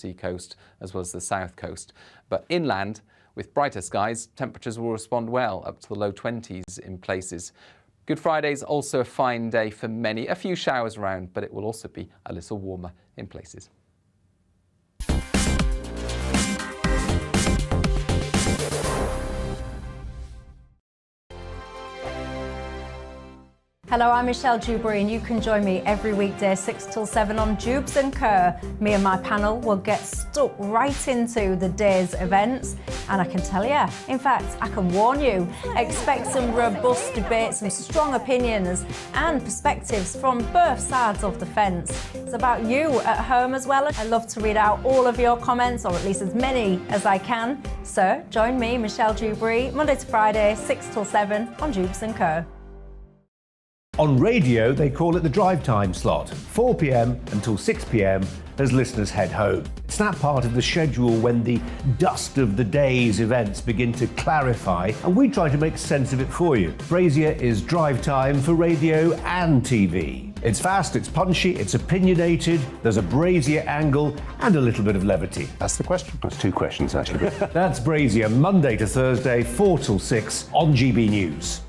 sea coast as well as the south coast. But inland, with brighter skies, temperatures will respond well, up to the low 20s in places. Good Friday's also a fine day for many. A few showers around, but it will also be a little warmer in places. Hello, I'm Michelle Dewberry and you can join me every weekday 6 till 7 on Jubes and Kerr. Me and my panel will get stuck right into the day's events, and I can tell you, in fact, I can warn you, expect some robust debates, some strong opinions and perspectives from both sides of the fence. It's about you at home as well. I love to read out all of your comments, or at least as many as I can. So join me, Michelle Dewberry, Monday to Friday, 6 till 7 on Jubes and Kerr. On radio, they call it the drive time slot, 4 p.m. until 6 p.m. as listeners head home. It's that part of the schedule when the dust of the day's events begin to clarify, and we try to make sense of it for you. Brazier is drive time for radio and TV. It's fast, it's punchy, it's opinionated, there's a Brazier angle and a little bit of levity. That's the question. That's two questions, actually. That's Brazier, Monday to Thursday, 4 till 6 on GB News.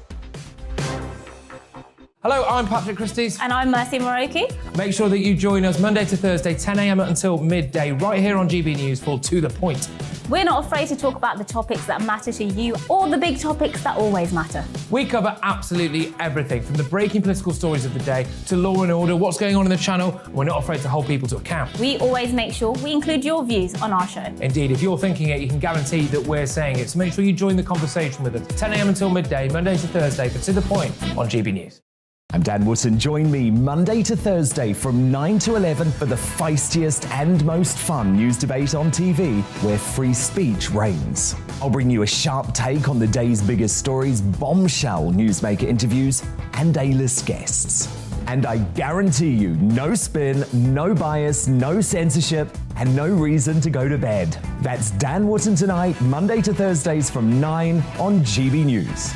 Hello, I'm Patrick Christie's. And I'm Mercy Moroki. Make sure that you join us Monday to Thursday, 10 a.m. until midday, right here on GB News for To The Point. We're not afraid to talk about the topics that matter to you, or the big topics that always matter. We cover absolutely everything, from the breaking political stories of the day to law and order, what's going on in the channel. We're not afraid to hold people to account. We always make sure we include your views on our show. Indeed, if you're thinking it, you can guarantee that we're saying it. So make sure you join the conversation with us, 10 a.m. until midday, Monday to Thursday, for To The Point on GB News. I'm Dan Wootton. Join me Monday to Thursday from 9 to 11 for the feistiest and most fun news debate on TV, where free speech reigns. I'll bring you a sharp take on the day's biggest stories, bombshell newsmaker interviews, and A-list guests. And I guarantee you, no spin, no bias, no censorship, and no reason to go to bed. That's Dan Wootton tonight, Monday to Thursdays from 9 on GB News.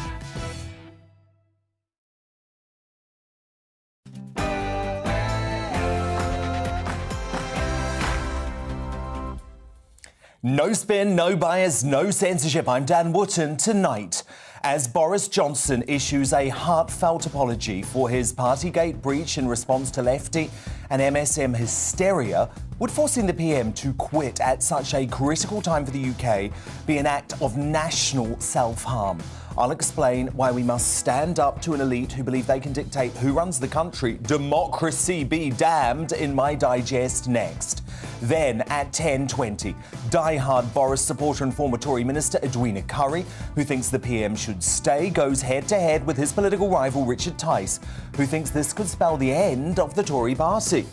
No spin, no bias, no censorship. I'm Dan Wootton tonight. As Boris Johnson issues a heartfelt apology for his Partygate breach in response to lefty and MSM hysteria, would forcing the PM to quit at such a critical time for the UK be an act of national self-harm? I'll explain why we must stand up to an elite who believe they can dictate who runs the country. Democracy be damned in my digest next. Then at 10:20, die-hard Boris supporter and former Tory minister Edwina Currie, who thinks the PM should stay, goes head-to-head with his political rival Richard Tice, who thinks this could spell the end of the Tory party.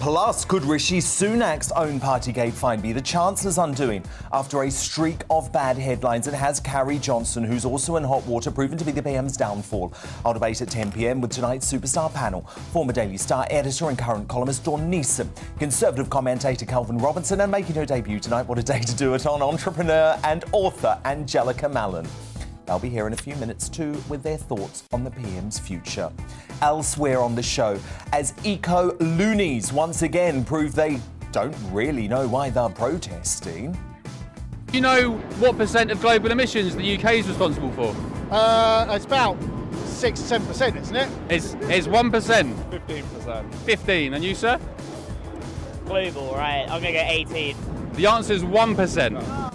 Plus, could Rishi Sunak's own Partygate find be the Chancellor's undoing after a streak of bad headlines? And has Carrie Johnson, who's also in hot water, proven to be the PM's downfall? I'll debate at 10 p.m. with tonight's superstar panel. Former Daily Star editor and current columnist Dawn Neeson, Conservative commentator Calvin Robinson, and making her debut tonight, what a day to do it on, entrepreneur and author Angelica Mallon. They'll be here in a few minutes too with their thoughts on the PM's future. Elsewhere on the show, as eco-loonies once again prove they don't really know why they're protesting. Do you know what percent of global emissions the UK is responsible for? It's about 6-7%, isn't it? It's 1%. 15%. 15, and you, sir? Global, right? I'm gonna go 18. The answer is 1%.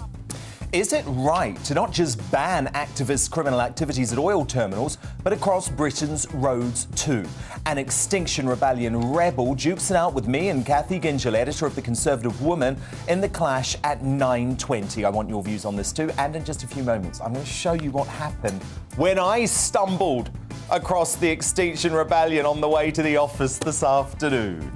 Is it right to not just ban activist criminal activities at oil terminals, but across Britain's roads too? An Extinction Rebellion rebel dukes it out with me and Kathy Gingell, editor of The Conservative Woman, in the clash at 9:20. I want your views on this too, and in just a few moments, I'm going to show you what happened when I stumbled across the Extinction Rebellion on the way to the office this afternoon.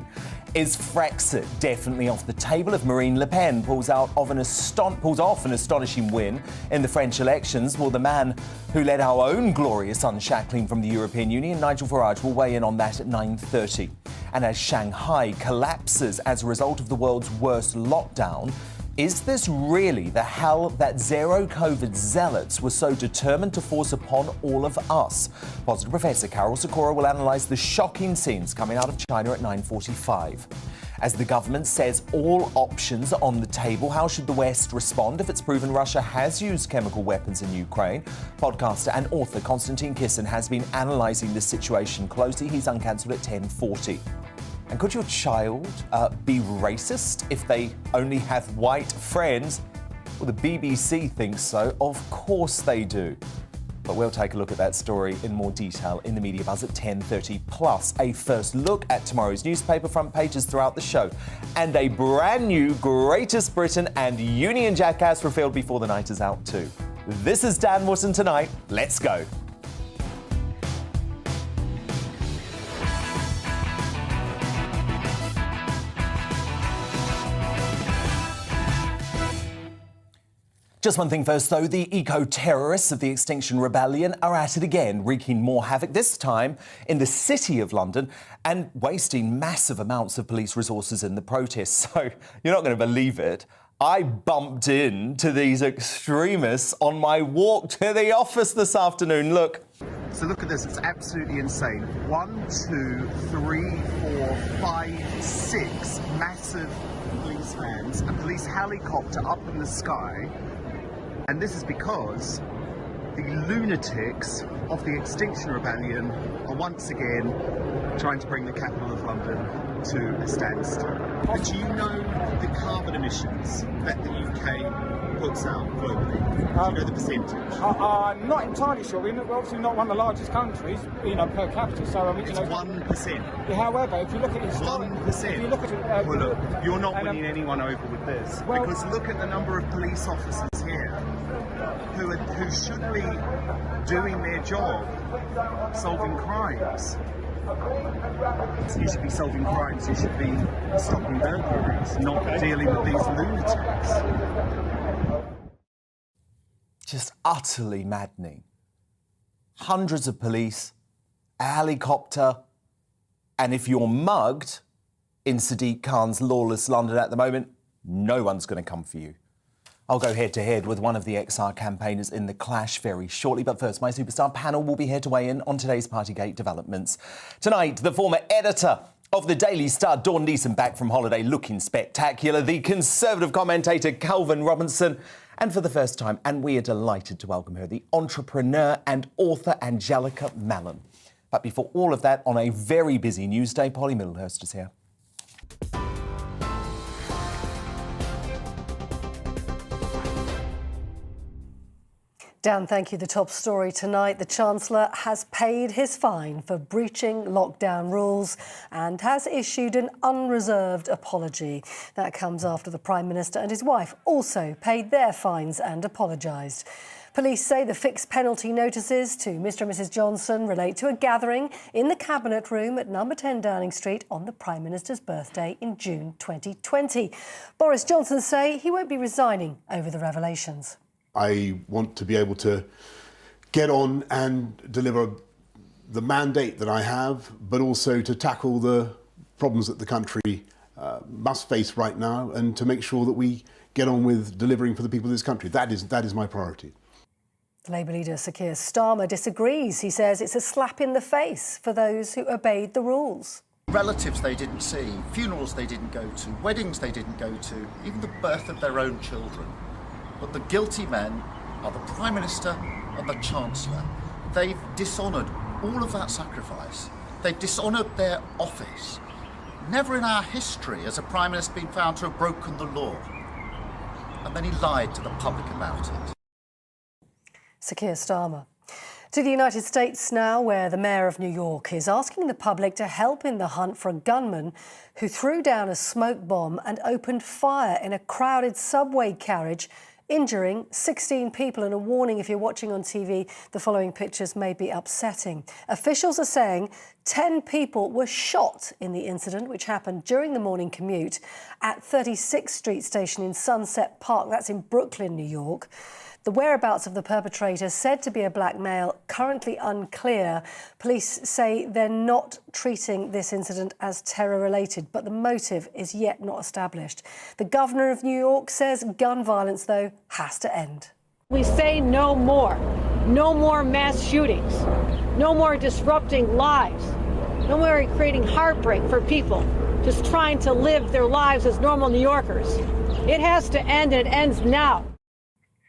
Is Frexit definitely off the table if Marine Le Pen pulls off an astonishing win in the French elections? Well, the man who led our own glorious unshackling from the European Union, Nigel Farage, will weigh in on that at 9:30. And as Shanghai collapses as a result of the world's worst lockdown, is this really the hell that zero-COVID zealots were so determined to force upon all of us? Positive Professor Carol Sikora will analyse the shocking scenes coming out of China at 9:45. As the government says all options are on the table, how should the West respond if it's proven Russia has used chemical weapons in Ukraine? Podcaster and author Konstantin Kisin has been analysing this situation closely. He's uncancelled at 10:40. And could your child be racist if they only have white friends? Well, the BBC thinks so. Of course they do. But we'll take a look at that story in more detail in the Media Buzz at 10:30. Plus, a first look at tomorrow's newspaper front pages throughout the show. And a brand new Greatest Britain and Union Jackass revealed before the night is out too. This is Dan Wootton Tonight. Let's go. Just one thing first, though. The eco-terrorists of the Extinction Rebellion are at it again, wreaking more havoc, this time in the City of London, and wasting massive amounts of police resources in the protests. So you're not going to believe it. I bumped into these extremists on my walk to the office this afternoon. Look. So look at this, it's absolutely insane. 1, 2, 3, 4, 5, 6 massive police vans, a police helicopter up in the sky. And this is because the lunatics of the Extinction Rebellion are once again trying to bring the capital of London to a standstill. But do you know the carbon emissions that the UK puts out globally? Do you know the percentage? I'm not entirely sure. We're obviously not one of the largest countries, per capita. So it's 1%. However, if you look at it, 1%. If you look at well, look, you're not winning anyone over with this, because look at the number of police officers here who should be doing their job, solving crimes. You should be solving crimes, you should be stopping burglaries, not dealing with these lunatics. Just utterly maddening. Hundreds of police, a helicopter, and if you're mugged in Sadiq Khan's lawless London at the moment, no one's going to come for you. I'll go head-to-head with one of the XR campaigners in the clash very shortly. But first, my superstar panel will be here to weigh in on today's Partygate developments. Tonight, the former editor of the Daily Star, Dawn Neeson, back from holiday looking spectacular. The Conservative commentator, Calvin Robinson. And for the first time, and we are delighted to welcome her, the entrepreneur and author Angelica Mallon. But before all of that, on a very busy news day, Polly Middlehurst is here. Dan, thank you. The top story tonight. The Chancellor has paid his fine for breaching lockdown rules and has issued an unreserved apology. That comes after the Prime Minister and his wife also paid their fines and apologised. Police say the fixed penalty notices to Mr and Mrs Johnson relate to a gathering in the Cabinet Room at number 10 Downing Street on the Prime Minister's birthday in June 2020. Boris Johnson say he won't be resigning over the revelations. I want to be able to get on and deliver the mandate that I have, but also to tackle the problems that the country must face right now, and to make sure that we get on with delivering for the people of this country. That is my priority. The Labour leader Sir Keir Starmer disagrees. He says it's a slap in the face for those who obeyed the rules. Relatives they didn't see, funerals they didn't go to, weddings they didn't go to, even the birth of their own children. But the guilty men are the Prime Minister and the Chancellor. They've dishonoured all of that sacrifice. They've dishonoured their office. Never in our history has a Prime Minister been found to have broken the law. And then he lied to the public about it. Sir Keir Starmer. To the United States now, where the Mayor of New York is asking the public to help in the hunt for a gunman who threw down a smoke bomb and opened fire in a crowded subway carriage, injuring 16 people. And a warning, if you're watching on TV, the following pictures may be upsetting. Officials are saying 10 people were shot in the incident, which happened during the morning commute at 36th Street Station in Sunset Park. That's in Brooklyn, New York. The whereabouts of the perpetrator, said to be a black male, currently unclear. Police say they're not treating this incident as terror-related, but the motive is yet not established. The Governor of New York says gun violence, though, has to end. We say no more. No more mass shootings. No more disrupting lives. No more creating heartbreak for people. just trying to live their lives as normal New Yorkers. It has to end, and it ends now.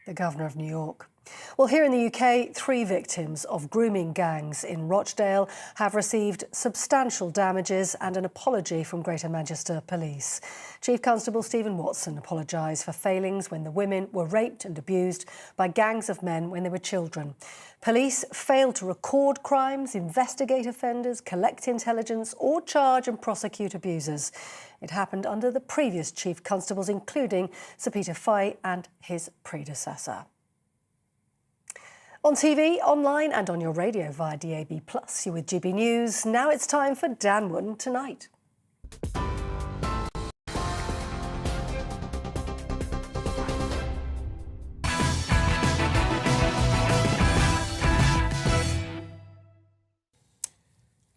The Governor of New York. Well, here in the UK, 3 victims of grooming gangs in Rochdale have received substantial damages and an apology from Greater Manchester Police. Chief Constable Stephen Watson apologised for failings when the women were raped and abused by gangs of men when they were children. Police failed to record crimes, investigate offenders, collect intelligence or charge and prosecute abusers. It happened under the previous Chief Constables, including Sir Peter Fye and his predecessor. On TV, online and on your radio via DAB+, you're with GB News. Now it's time for Dan Wootton Tonight.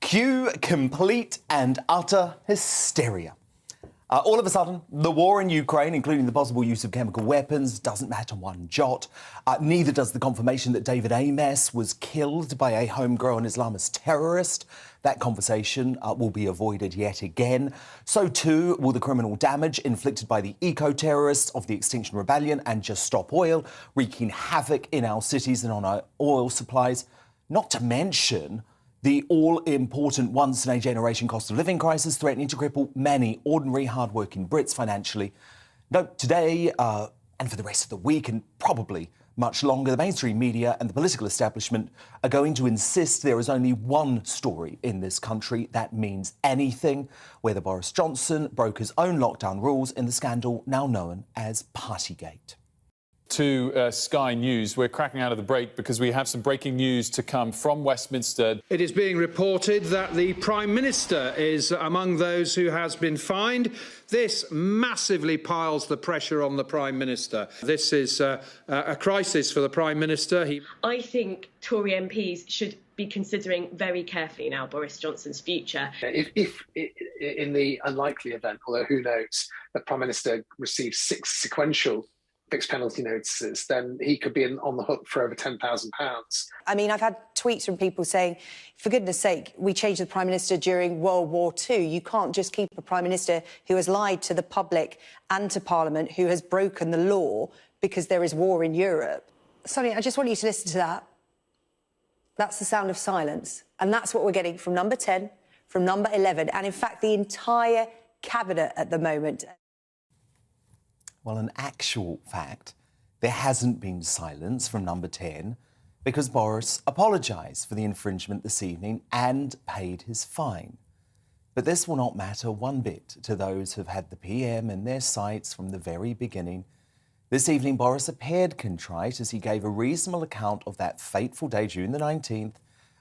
Cue complete and utter hysteria. All of a sudden, the war in Ukraine, including the possible use of chemical weapons, doesn't matter one jot. Neither does the confirmation that David Ames was killed by a homegrown Islamist terrorist. That conversation will be avoided yet again. So too will the criminal damage inflicted by the eco-terrorists of the Extinction Rebellion and Just Stop Oil, wreaking havoc in our cities and on our oil supplies. Not to mention the all-important once-in-a-generation cost of living crisis threatening to cripple many ordinary, hard-working Brits financially. No, today, and for the rest of the week, and probably much longer, the mainstream media and the political establishment are going to insist there is only one story in this country that means anything, whether Boris Johnson broke his own lockdown rules in the scandal now known as Partygate. To Sky News. We're cracking out of the break because we have some breaking news to come from Westminster. It is being reported that the Prime Minister is among those who has been fined. This massively piles the pressure on the Prime Minister. This is a crisis for the Prime Minister. I think Tory MPs should be considering very carefully now Boris Johnson's future. If in the unlikely event, although who knows, the Prime Minister receives 6 sequential fixed penalty notices, then he could be on the hook for over £10,000. I mean, I've had tweets from people saying, for goodness sake, we changed the Prime Minister during World War II. You can't just keep a Prime Minister who has lied to the public and to Parliament, who has broken the law because there is war in Europe. Sonny, I just want you to listen to that. That's the sound of silence. And that's what we're getting from number 10, from number 11, and in fact, the entire cabinet at the moment. Well, in actual fact, there hasn't been silence from number 10 because Boris apologised for the infringement this evening and paid his fine. But this will not matter one bit to those who've had the PM in their sights from the very beginning. This evening, Boris appeared contrite as he gave a reasonable account of that fateful day, June the 19th,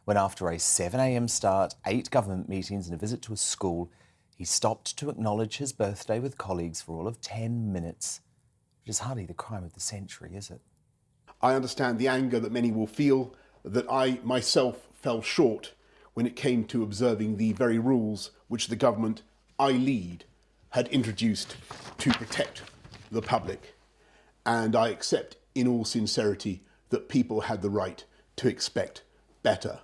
when after a 7 a.m. start, 8 government meetings and a visit to a school, he stopped to acknowledge his birthday with colleagues for all of 10 minutes, which is hardly the crime of the century, is it? I understand the anger that many will feel, that I myself fell short when it came to observing the very rules which the government I lead had introduced to protect the public. And I accept in all sincerity that people had the right to expect better.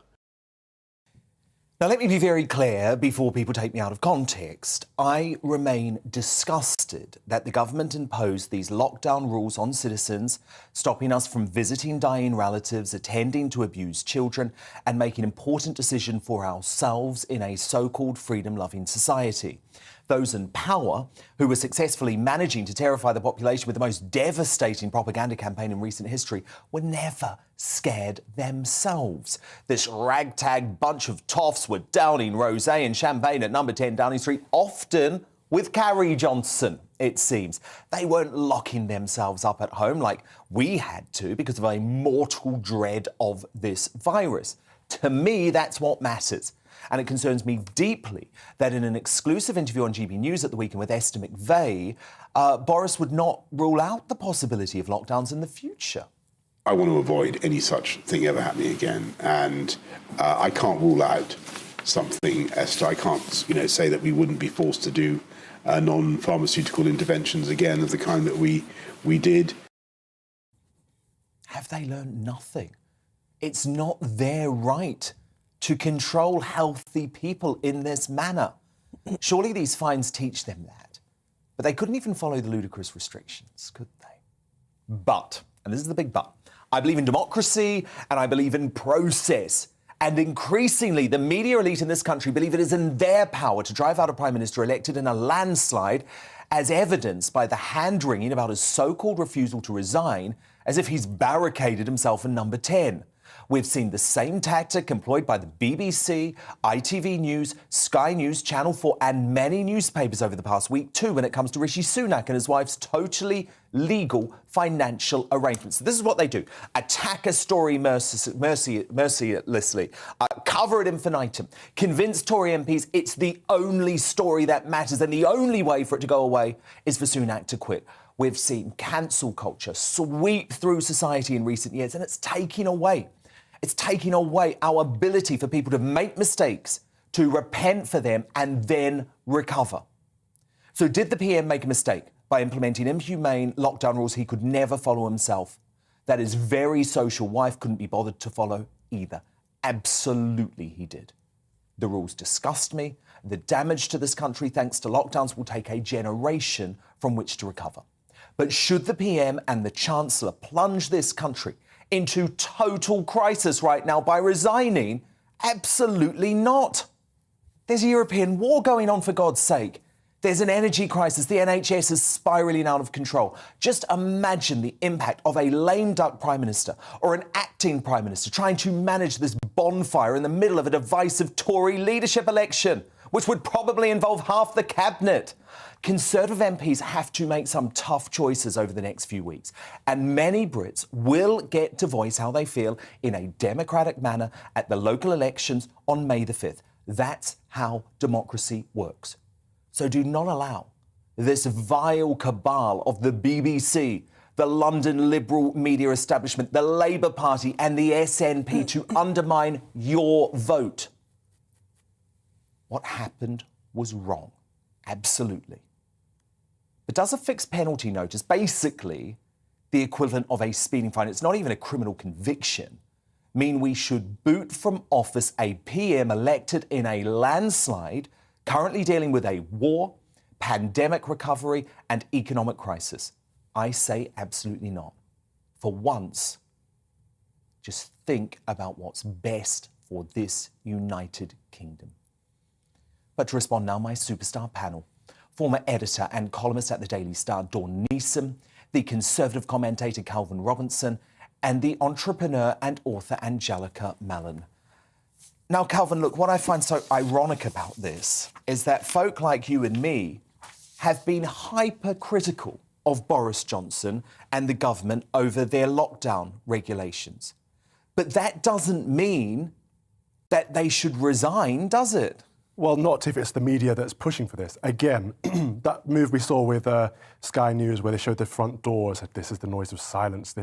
Now, let me be very clear before people take me out of context. I remain disgusted that the government imposed these lockdown rules on citizens, stopping us from visiting dying relatives, attending to abused children, and making important decisions for ourselves in a so-called freedom-loving society. Those in power, who were successfully managing to terrify the population with the most devastating propaganda campaign in recent history, were never scared themselves. This ragtag bunch of toffs were downing rosé and champagne at number 10 Downing Street, often with Carrie Johnson, it seems. They weren't locking themselves up at home like we had to because of a mortal dread of this virus. To me, that's what matters. And it concerns me deeply that in an exclusive interview on GB News at the weekend with Esther McVeigh, Boris would not rule out the possibility of lockdowns in the future. I want to avoid any such thing ever happening again. And I can't rule out something, Esther. I can't, say that we wouldn't be forced to do non-pharmaceutical interventions again of the kind that we did. Have they learned nothing? It's not their right to control healthy people in this manner. Surely these fines teach them that. But they couldn't even follow the ludicrous restrictions, could they? But, and this is the big but, I believe in democracy and I believe in process. And increasingly, the media elite in this country believe it is in their power to drive out a Prime Minister elected in a landslide, as evidenced by the hand-wringing about his so-called refusal to resign, as if he's barricaded himself in number 10. We've seen the same tactic employed by the BBC, ITV News, Sky News, Channel 4 and many newspapers over the past week too when it comes to Rishi Sunak and his wife's totally legal financial arrangements. So this is what they do. Attack a story mercilessly, cover it infinitum, convince Tory MPs it's the only story that matters and the only way for it to go away is for Sunak to quit. We've seen cancel culture sweep through society in recent years and it's taking away our ability for people to make mistakes, to repent for them and then recover. So did the PM make a mistake by implementing inhumane lockdown rules he could never follow himself, that his very social wife couldn't be bothered to follow either? Absolutely he did. The rules disgust me. The damage to this country thanks to lockdowns will take a generation from which to recover. But should the PM and the Chancellor plunge this country into total crisis right now by resigning? Absolutely not. There's a European war going on, for God's sake. There's an energy crisis. The NHS is spiralling out of control. Just imagine the impact of a lame duck Prime Minister or an acting Prime Minister trying to manage this bonfire in the middle of a divisive Tory leadership election, which would probably involve half the cabinet. Conservative MPs have to make some tough choices over the next few weeks, and many Brits will get to voice how they feel in a democratic manner at the local elections on May the 5th. That's how democracy works. So do not allow this vile cabal of the BBC, the London liberal media establishment, the Labour Party and the SNP to undermine your vote. What happened was wrong. Absolutely. But does a fixed penalty notice, basically the equivalent of a speeding fine, it's not even a criminal conviction, mean we should boot from office a PM elected in a landslide, currently dealing with a war, pandemic recovery and economic crisis? I say absolutely not. For once, just think about what's best for this United Kingdom. But to respond now, my superstar panel. Former editor and columnist at the Daily Star, Dawn Neeson, the Conservative commentator, Calvin Robinson, and the entrepreneur and author, Angelica Mallon. Now, Calvin, look, what I find so ironic about this is that folk like you and me have been hypercritical of Boris Johnson and the government over their lockdown regulations. But that doesn't mean that they should resign, does it? Well, not if it's the media that's pushing for this. Again, that move we saw with Sky News where they showed the front door, said this is the noise of silence.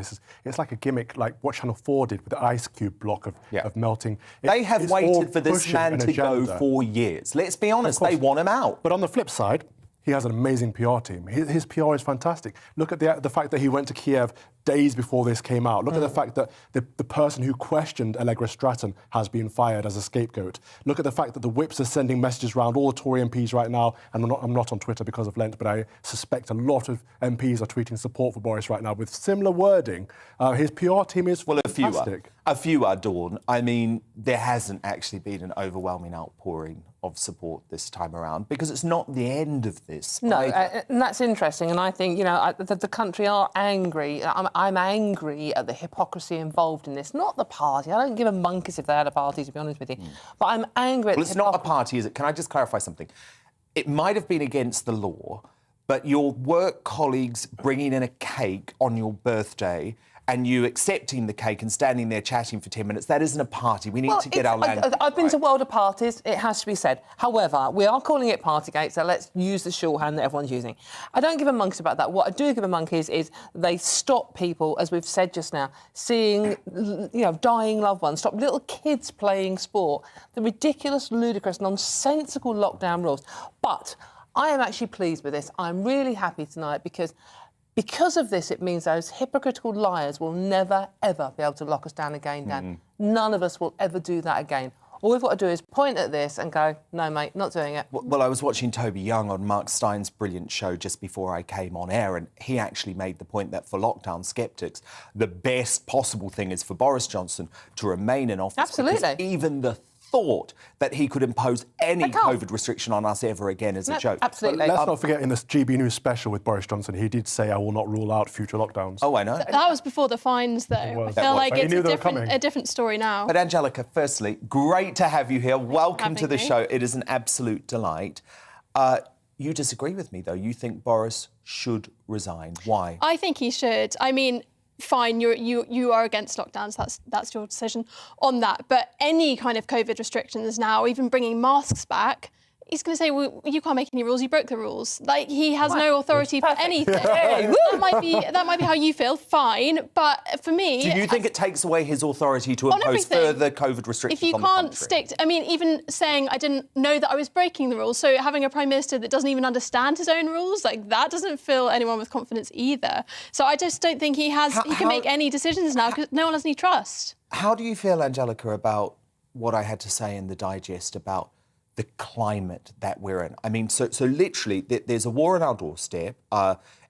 It's like a gimmick, like what Channel 4 did with the ice cube block of melting. They have waited for this man to go for years. Let's be honest, they want him out. But on the flip side, he has an amazing PR team. His PR is fantastic. Look at the fact that he went to Kiev days before this came out. Look at the fact that the person who questioned Allegra Stratton has been fired as a scapegoat. Look at the fact that the whips are sending messages around all the Tory MPs right now. And I'm not on Twitter because of Lent, but I suspect a lot of MPs are tweeting support for Boris right now with similar wording. His PR team is fantastic. A few are, Dawn. I mean, there hasn't actually been an overwhelming outpouring of support this time around because it's not the end of this. No, and that's interesting. And I think, you know, the country are angry. I'm angry at the hypocrisy involved in this, not the party. I don't give a monkeys if they had a party, to be honest with you. But I'm angry at it's not a party, is it? Can I just clarify something? It might have been against the law, but your work colleagues bringing in a cake on your birthday and you accepting the cake and standing there chatting for 10 minutes, that isn't a party. We need to get our language. I've been to world of parties, it has to be said. However, we are calling it Partygate, so let's use the shorthand that everyone's using. I don't give a monkeys about that. What I do give a monkeys is they stop people, as we've said just now, seeing, dying loved ones, stop little kids playing sport, the ridiculous, ludicrous, nonsensical lockdown rules. But I am actually pleased with this. I'm really happy tonight because of this, it means those hypocritical liars will never, ever be able to lock us down again, Dan. None of us will ever do that again. All we've got to do is point at this and go, no, mate, not doing it. Well, I was watching Toby Young on Mark Stein's brilliant show just before I came on air, and he actually made the point that for lockdown sceptics, the best possible thing is for Boris Johnson to remain in office. Absolutely. Because even the thought that he could impose any COVID restriction on us ever again is a joke. Absolutely. But let's not forget, in this GBNews special with Boris Johnson, he did say, I will not rule out future lockdowns. Oh, I know. That was before the fines, though. I feel like it's a different story now. But Angelica, firstly, great to have you here. Welcome to the me. show. It is an absolute delight. You disagree with me, though. You think Boris should resign. Why? I think he should. I mean, fine, you are against lockdowns. That's your decision on that. But any kind of COVID restrictions now, even bringing masks back, he's going to say, well, you can't make any rules. You broke the rules. Like, he has no authority for anything. that might be how you feel. Fine, but for me, do you think it takes away his authority to impose further COVID restrictions? If you can't stick to, I mean, even saying I didn't know that I was breaking the rules, so having a prime minister that doesn't even understand his own rules, like that doesn't fill anyone with confidence either. So I just don't think he can make any decisions now because no one has any trust. How do you feel, Angelica, about what I had to say in the digest about the climate that we're in? I mean, so literally, there's a war on our doorstep.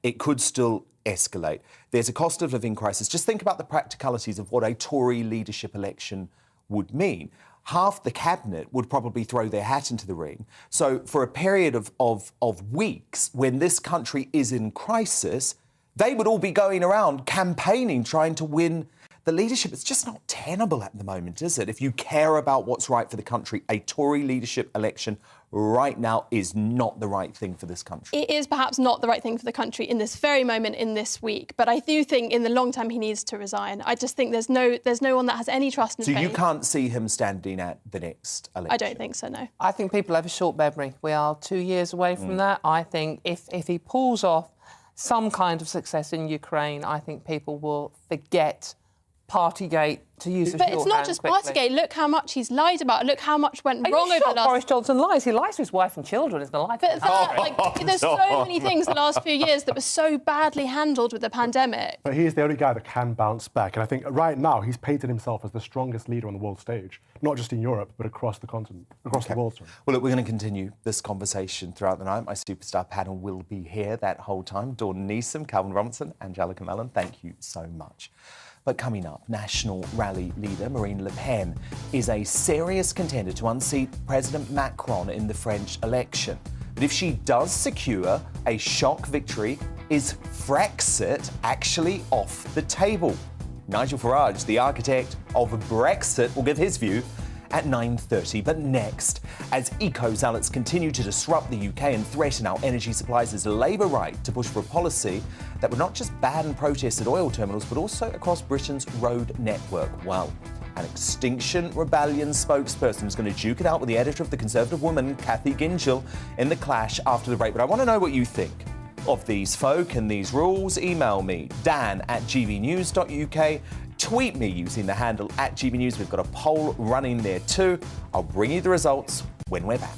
It could still escalate. There's a cost of living crisis. Just think about the practicalities of what a Tory leadership election would mean. Half the cabinet would probably throw their hat into the ring. So for a period of weeks, when this country is in crisis, they would all be going around campaigning, trying to win the leadership. It's just not tenable at the moment, is it? If you care about what's right for the country, a Tory leadership election right now is not the right thing for this country. It is perhaps not the right thing for the country in this very moment, in this week. But I do think in the long term he needs to resign. I just think there's no one that has any trust in So faith. you can't see him standing at the next election? I don't think so, no. I think people have a short memory. We are 2 years away from that. I think if he pulls off some kind of success in Ukraine, I think people will forget Partygate, to use the But it's not just Partygate. Look how much he's lied about. Look how much went wrong over the last... Boris Johnson lies. He lies to his wife and children. He's going to lie to But there's so many things the last few years that were so badly handled with the pandemic. But he is the only guy that can bounce back. And I think right now he's painted himself as the strongest leader on the world stage, not just in Europe, but across the continent, across the world. Sorry. Well, look, we're going to continue this conversation throughout the night. My superstar panel will be here that whole time. Dawn Neeson, Calvin Robinson, Angelica Mellon, thank you so much. But coming up, National Rally leader Marine Le Pen is a serious contender to unseat President Macron in the French election. But if she does secure a shock victory, is Frexit actually off the table? Nigel Farage, the architect of Brexit, will give his view at 9:30. But next, as eco-zealots continue to disrupt the UK and threaten our energy supplies, is Labour right to push for a policy that would not just ban protests at oil terminals, but also across Britain's road network? Well, an Extinction Rebellion spokesperson is going to duke it out with the editor of The Conservative Woman, Cathy Gingell, in the clash after the break. But I want to know what you think of these folk and these rules. Email me, dan@gbnews.uk. Tweet me using the handle @GBNews. We've got a poll running there too. I'll bring you the results when we're back.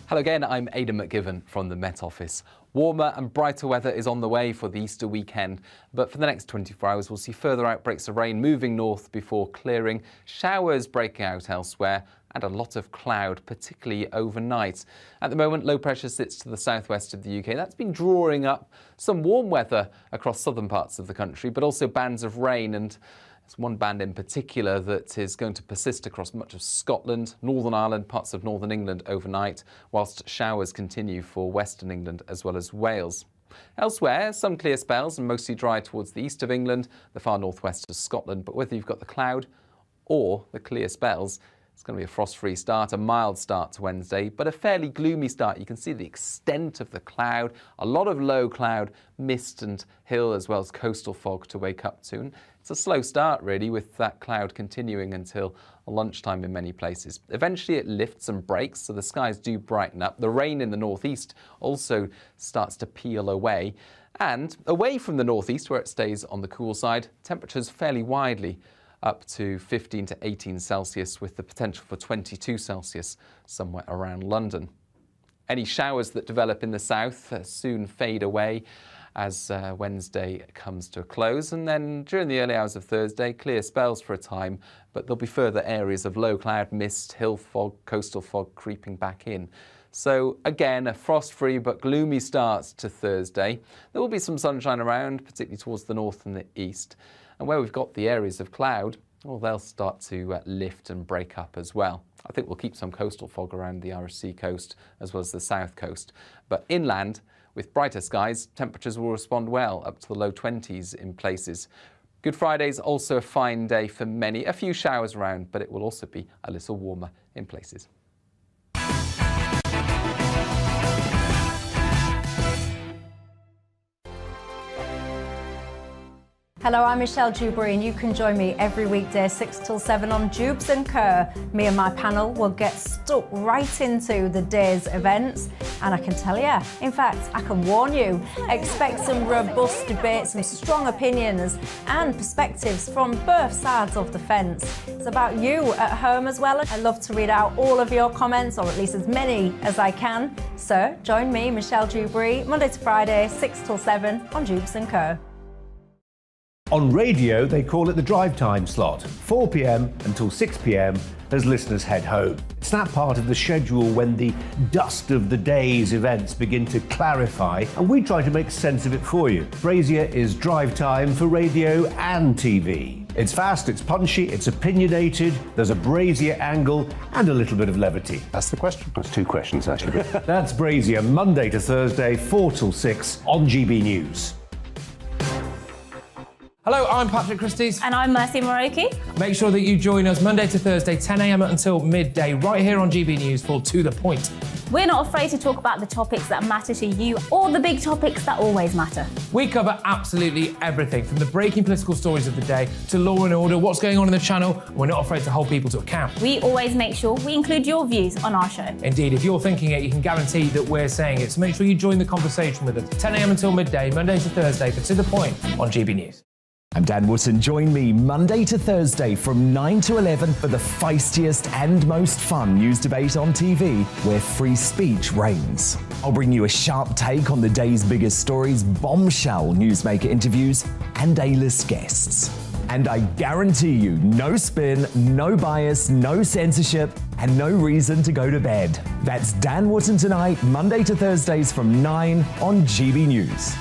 Hello again, I'm Aidan McGivern from the Met Office. Warmer and brighter weather is on the way for the Easter weekend, but for the next 24 hours we'll see further outbreaks of rain moving north before clearing, showers breaking out elsewhere, and a lot of cloud, particularly overnight. At the moment, low pressure sits to the southwest of the UK. That's been drawing up some warm weather across southern parts of the country, but also bands of rain, and there's one band in particular that is going to persist across much of Scotland, Northern Ireland, parts of Northern England overnight, whilst showers continue for Western England as well as Wales. Elsewhere, some clear spells and mostly dry towards the east of England, the far northwest of Scotland, but whether you've got the cloud or the clear spells, it's going to be a frost-free start, a mild start to Wednesday, but a fairly gloomy start. You can see the extent of the cloud, a lot of low cloud, mist and hill as well as coastal fog to wake up to. And it's a slow start really, with that cloud continuing until lunchtime in many places. Eventually it lifts and breaks, so the skies do brighten up. The rain in the northeast also starts to peel away. And away from the northeast, where it stays on the cool side, temperatures fairly widely up to 15 to 18 Celsius, with the potential for 22 Celsius somewhere around London. Any showers that develop in the south soon fade away, as Wednesday comes to a close. And then during the early hours of Thursday, clear spells for a time, but there'll be further areas of low cloud, mist, hill fog, coastal fog creeping back in. So again, a frost-free but gloomy start to Thursday. There will be some sunshine around, particularly towards the north and the east. And where we've got the areas of cloud, well, they'll start to lift and break up as well. I think we'll keep some coastal fog around the Irish Sea coast as well as the south coast. But inland, with brighter skies, temperatures will respond well, up to the low 20s in places. Good Friday's also a fine day for many. A few showers around, but it will also be a little warmer in places. Hello, I'm Michelle Dewberry and you can join me every weekday 6 till 7 on Jubes and Kerr. Me and my panel will get stuck right into the day's events and I can tell you, in fact, I can warn you, expect some robust debate, some strong opinions and perspectives from both sides of the fence. It's about you at home as well. I love to read out all of your comments, or at least as many as I can. So join me, Michelle Dewberry, Monday to Friday, 6 till 7 on Jubes and Kerr. On radio, they call it the drive time slot, 4 p.m. until 6 p.m. as listeners head home. It's that part of the schedule when the dust of the day's events begin to clarify, and we try to make sense of it for you. Brazier is drive time for radio and TV. It's fast, it's punchy, it's opinionated, there's a Brazier angle and a little bit of levity. That's the question. That's two questions, actually. That's Brazier, Monday to Thursday, 4 till 6 on GB News. Hello, I'm Patrick Christie's. And I'm Mercy Moroki. Make sure that you join us Monday to Thursday, 10 a.m. until midday, right here on GB News for To The Point. We're not afraid to talk about the topics that matter to you or the big topics that always matter. We cover absolutely everything, from the breaking political stories of the day to law and order, what's going on in the channel. We're not afraid to hold people to account. We always make sure we include your views on our show. Indeed, if you're thinking it, you can guarantee that we're saying it. So make sure you join the conversation with us, 10 a.m. until midday, Monday to Thursday for To The Point on GB News. I'm Dan Wootton. Join me Monday to Thursday from 9 to 11 for the feistiest and most fun news debate on TV, where free speech reigns. I'll bring you a sharp take on the day's biggest stories, bombshell newsmaker interviews, and A-list guests. And I guarantee you, no spin, no bias, no censorship, and no reason to go to bed. That's Dan Wootton tonight, Monday to Thursdays from 9 on GB News.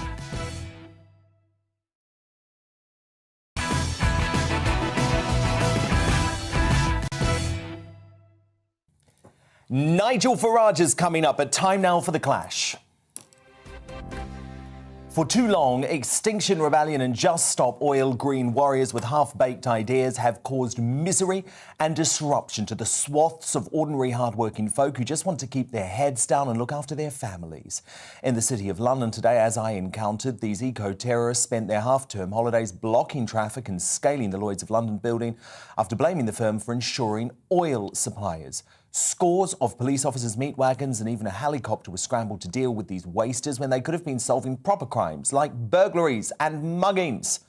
Nigel Farage is coming up, but time now for The Clash. For too long, Extinction Rebellion and Just Stop Oil Green warriors with half-baked ideas have caused misery and disruption to the swaths of ordinary hard-working folk who just want to keep their heads down and look after their families. In the City of London today, as I encountered, these eco-terrorists spent their half-term holidays blocking traffic and scaling the Lloyd's of London building after blaming the firm for ensuring oil suppliers. Scores of police officers, meat wagons and even a helicopter were scrambled to deal with these wasters when they could have been solving proper crimes like burglaries and muggings.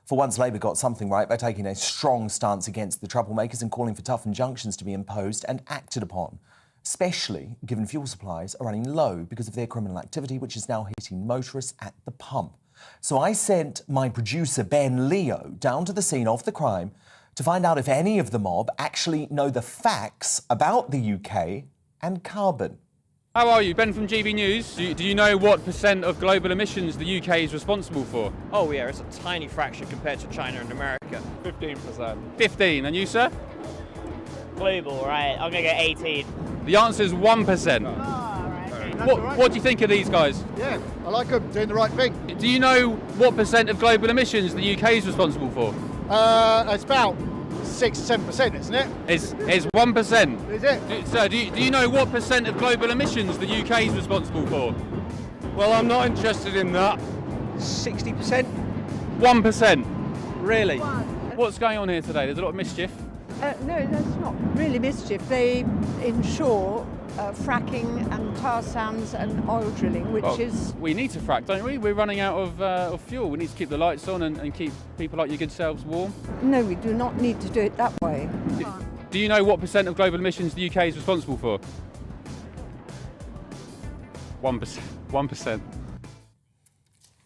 For once, Labour got something right by taking a strong stance against the troublemakers and calling for tough injunctions to be imposed and acted upon, especially given fuel supplies are running low because of their criminal activity, which is now hitting motorists at the pump. So I sent my producer, Ben Leo, down to the scene of the crime to find out if any of the mob actually know the facts about the UK and carbon. How are you? Ben from GB News. Do you know what % of global emissions the UK is responsible for? Oh yeah, it's a tiny fraction compared to China and America. 15%. 15, and you, sir? Global, right? I'm gonna get 18. The answer is 1%. What do you think of these guys? Yeah, I like them, doing the right thing. Do you know what % of global emissions the UK is responsible for? It's about 6-7%, isn't it? It's 1%. Is it? Sir, do you know what % of global emissions the UK is responsible for? Well, I'm not interested in that. 60%? 1%. Really? What's going on here today? There's a lot of mischief. No, that's not really mischief. They ensure fracking and tar sands and oil drilling, which is... We need to frack, don't we? We're running out of fuel. We need to keep the lights on and keep people like your good selves warm. No, we do not need to do it that way. Do you know what % of global emissions the UK is responsible for? 1%. 1%.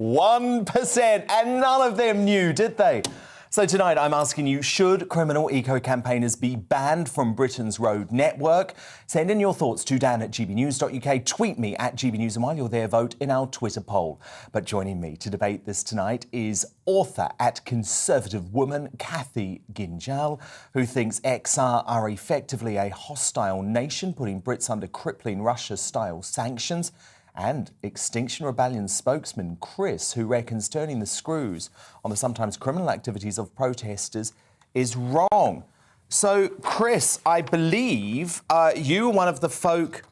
1%. And none of them knew, did they? So tonight I'm asking you, should criminal eco-campaigners be banned from Britain's road network? Send in your thoughts to dan@gbnews.uk, tweet me at GBNews, and while you're there, vote in our Twitter poll. But joining me to debate this tonight is author at Conservative Woman, Cathy Ginjal, who thinks XR are effectively a hostile nation, putting Brits under crippling Russia-style sanctions, and Extinction Rebellion spokesman Chris, who reckons turning the screws on the sometimes criminal activities of protesters is wrong. So, Chris, I believe you were one of the folk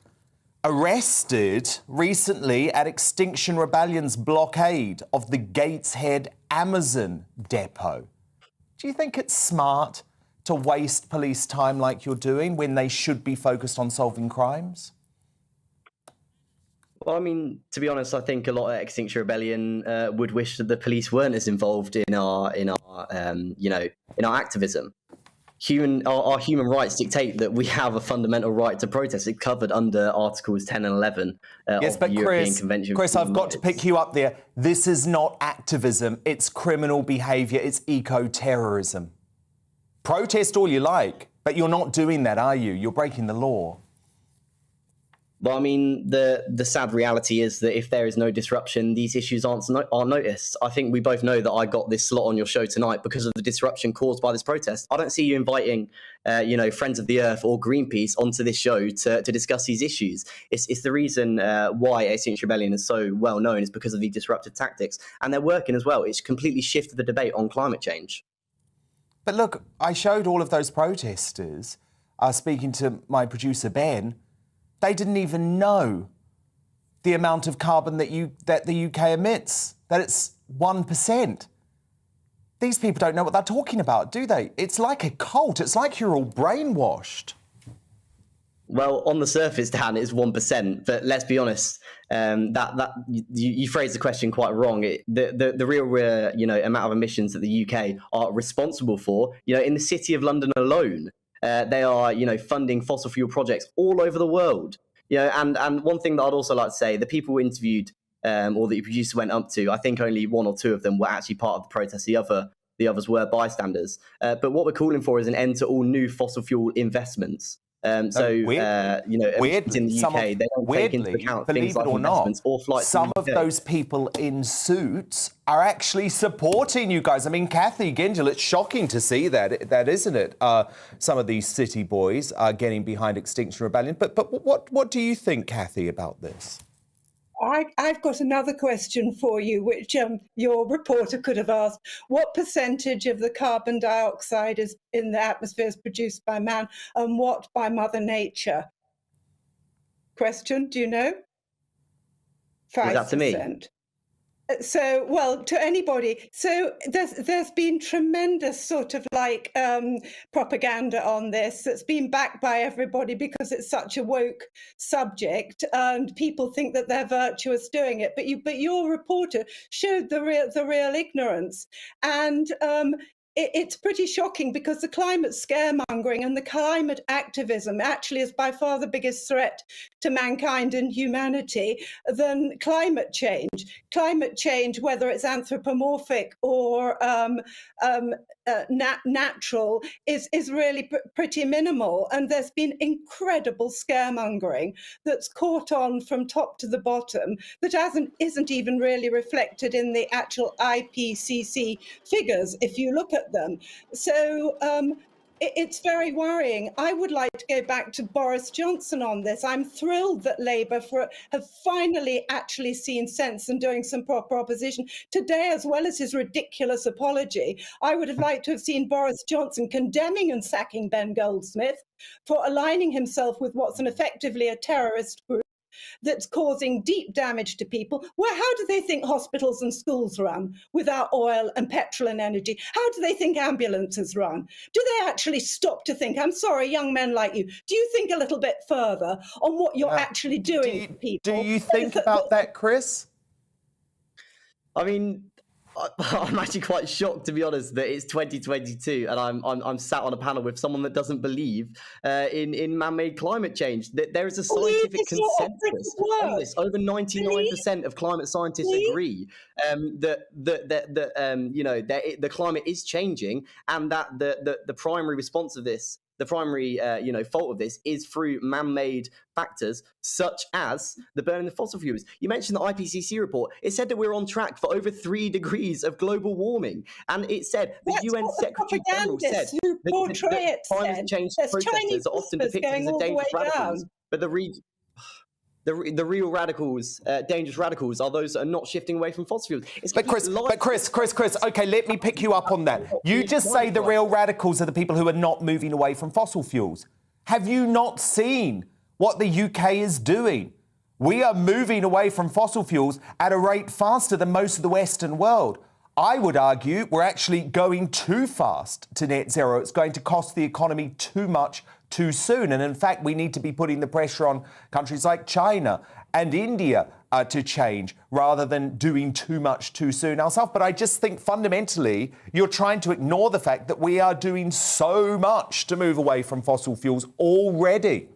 arrested recently at Extinction Rebellion's blockade of the Gateshead Amazon depot. Do you think it's smart to waste police time like you're doing when they should be focused on solving crimes? Well, I mean, to be honest, I think a lot of Extinction Rebellion would wish that the police weren't as involved in our activism. Our human rights dictate that we have a fundamental right to protest. It's covered under Articles 10 and 11 of the European Convention. Chris, I've got to pick you up there. This is not activism. It's criminal behaviour. It's eco-terrorism. Protest all you like, but you're not doing that, are you? You're breaking the law. Well, I mean, the sad reality is that if there is no disruption, these issues aren't noticed. I think we both know that I got this slot on your show tonight because of the disruption caused by this protest. I don't see you inviting, Friends of the Earth or Greenpeace onto this show to discuss these issues. It's the reason why Extinction Rebellion is so well known is because of the disruptive tactics. And they're working as well. It's completely shifted the debate on climate change. But look, I showed all of those protesters, speaking to my producer, Ben. They didn't even know the amount of carbon that the UK emits, that it's 1%. These people don't know what they're talking about, do they? It's like a cult. It's like you're all brainwashed. Well, on the surface, Dan, it's 1%. But let's be honest, you phrased the question quite wrong. The real amount of emissions that the UK are responsible for, in the city of London alone. They are, funding fossil fuel projects all over the world. And one thing that I'd also like to say, the people interviewed or that your producer went up to, I think only one or two of them were actually part of the protest. The others were bystanders. But what we're calling for is an end to all new fossil fuel investments. Weirdly, in the UK, they don't take into account things like investments or flights. Some of those people in suits are actually supporting you guys. I mean, Cathy Ginjal, it's shocking to see that, isn't it? Some of these city boys are getting behind Extinction Rebellion. But what do you think, Cathy, about this? I've got another question for you, which your reporter could have asked. What percentage of the carbon dioxide is in the atmosphere is produced by man and what by Mother Nature? Question, do you know? 5%. Is that to me? So, well, to anybody. So there's been tremendous sort of propaganda on this that's been backed by everybody because it's such a woke subject and people think that they're virtuous doing it. But your reporter showed the real ignorance. And it's pretty shocking because the climate scaremongering and the climate activism actually is by far the biggest threat to mankind and humanity than climate change. Climate change, whether it's anthropomorphic or natural, is really pretty minimal. And there's been incredible scaremongering that's caught on from top to the bottom that isn't even really reflected in the actual IPCC figures if you look at them. So it's very worrying. I would like to go back to Boris Johnson on this. I'm thrilled that Labour have finally actually seen sense and doing some proper opposition today, as well as his ridiculous apology. I would have liked to have seen Boris Johnson condemning and sacking Ben Goldsmith for aligning himself with what's effectively a terrorist group that's causing deep damage to people. Well, how do they think hospitals and schools run without oil and petrol and energy? How do they think ambulances run? Do they actually stop to think, I'm sorry, young men like you, do you think a little bit further on what you're actually doing to people? Do you think about that, Chris? I mean, I'm actually quite shocked, to be honest, that it's 2022 and I'm sat on a panel with someone that doesn't believe in man-made climate change. That there is a scientific consensus on this. Over 99% of climate scientists agree that the climate is changing, and that the primary response of this, the primary fault of this, is through man-made factors such as the burning of fossil fuels. You mentioned the IPCC report. It said that we're on track for over 3 degrees of global warming, and it said the UN Secretary General said that climate change protesters are often depicted as a dangerous radicals, but the real radicals, dangerous radicals, are those that are not shifting away from fossil fuels. But Chris, okay, let me pick you up on that. You just say the real radicals are the people who are not moving away from fossil fuels. Have you not seen what the UK is doing? We are moving away from fossil fuels at a rate faster than most of the Western world. I would argue we're actually going too fast to net zero. It's going to cost the economy too much too soon. And in fact, we need to be putting the pressure on countries like China and India to change rather than doing too much too soon ourselves. But I just think fundamentally you're trying to ignore the fact that we are doing so much to move away from fossil fuels already.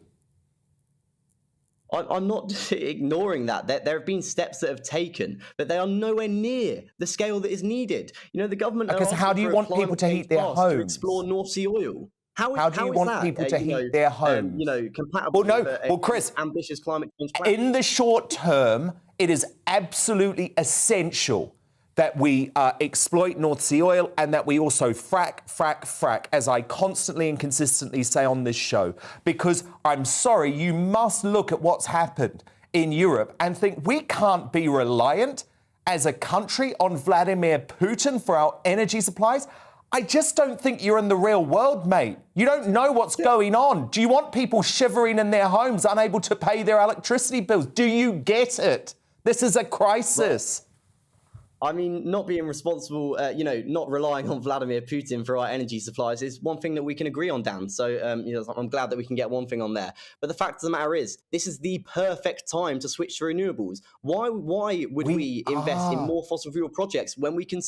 I'm not ignoring that. There have been steps that have taken, but they are nowhere near the scale that is needed. You know, the government. Because how do you want people to heat their homes? To explore North Sea oil. How do you want people to heat their homes? Compatible with Chris, ambitious climate change plan. In the short term, it is absolutely essential that we exploit North Sea oil and that we also frack, as I constantly and consistently say on this show. Because I'm sorry, you must look at what's happened in Europe and think we can't be reliant as a country on Vladimir Putin for our energy supplies. I just don't think you're in the real world, mate. You don't know what's going on. Do you want people shivering in their homes, unable to pay their electricity bills? Do you get it? This is a crisis. I mean, not being responsible, not relying on Vladimir Putin for our energy supplies is one thing that we can agree on, Dan. So, I'm glad that we can get one thing on there. But the fact of the matter is, this is the perfect time to switch to renewables. Why would we invest in more fossil fuel projects when we can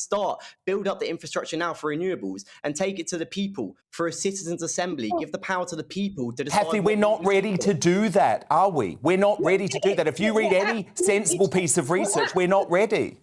build up the infrastructure now for renewables and take it to the people for a citizens' assembly, give the power to the people to decide. Kathy, we're not ready to do that, are we? We're not ready to do that. If you read any sensible piece of research, we're not ready.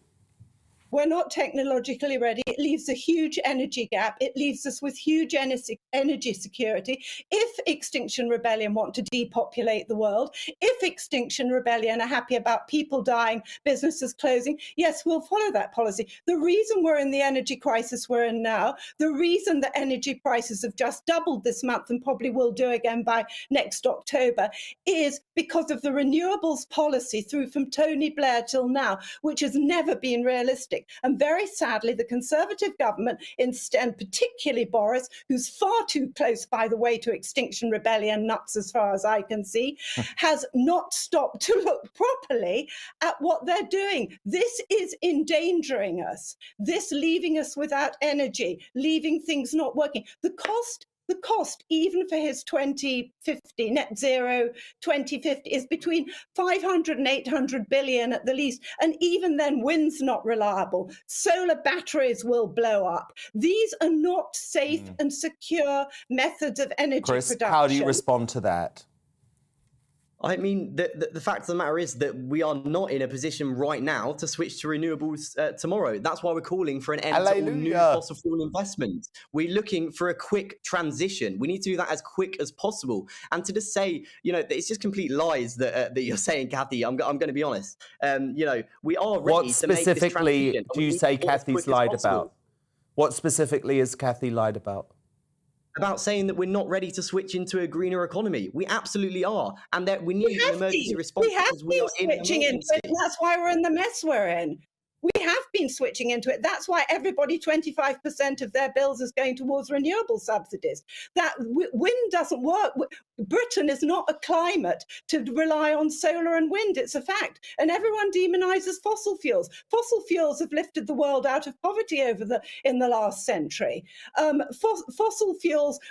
We're not technologically ready. It leaves a huge energy gap. It leaves us with huge energy security. If Extinction Rebellion want to depopulate the world, if Extinction Rebellion are happy about people dying, businesses closing, yes, we'll follow that policy. The reason we're in the energy crisis we're in now, the reason that energy prices have just doubled this month and probably will do again by next October, is because of the renewables policy from Tony Blair till now, which has never been realistic. And very sadly, the Conservative government, and particularly Boris, who's far too close, by the way, to Extinction Rebellion nuts as far as I can see, has not stopped to look properly at what they're doing. This is endangering us. This leaving us without energy, leaving things not working. The cost, even for his 2050, net zero 2050, is between 500 and 800 billion at the least. And even then, wind's not reliable. Solar batteries will blow up. These are not safe and secure methods of energy production. How do you respond to that? I mean, the fact of the matter is that we are not in a position right now to switch to renewables tomorrow. That's why we're calling for an end to all new fossil fuel investment. We're looking for a quick transition. We need to do that as quick as possible. And to just say, it's just complete lies that you're saying, Kathy. I'm going to be honest. We are ready to make this transition. What specifically do you say Kathy's lied about? What specifically is Kathy lied about? About saying that we're not ready to switch into a greener economy. We absolutely are. And that we need an emergency response. We have been switching into it. That's why we're in the mess we're in. We have been switching into it. That's why everybody, 25% of their bills is going towards renewable subsidies. That wind doesn't work. Britain is not a climate to rely on solar and wind. It's a fact. And everyone demonises fossil fuels. Fossil fuels have lifted the world out of poverty in the last century. Fossil fuels,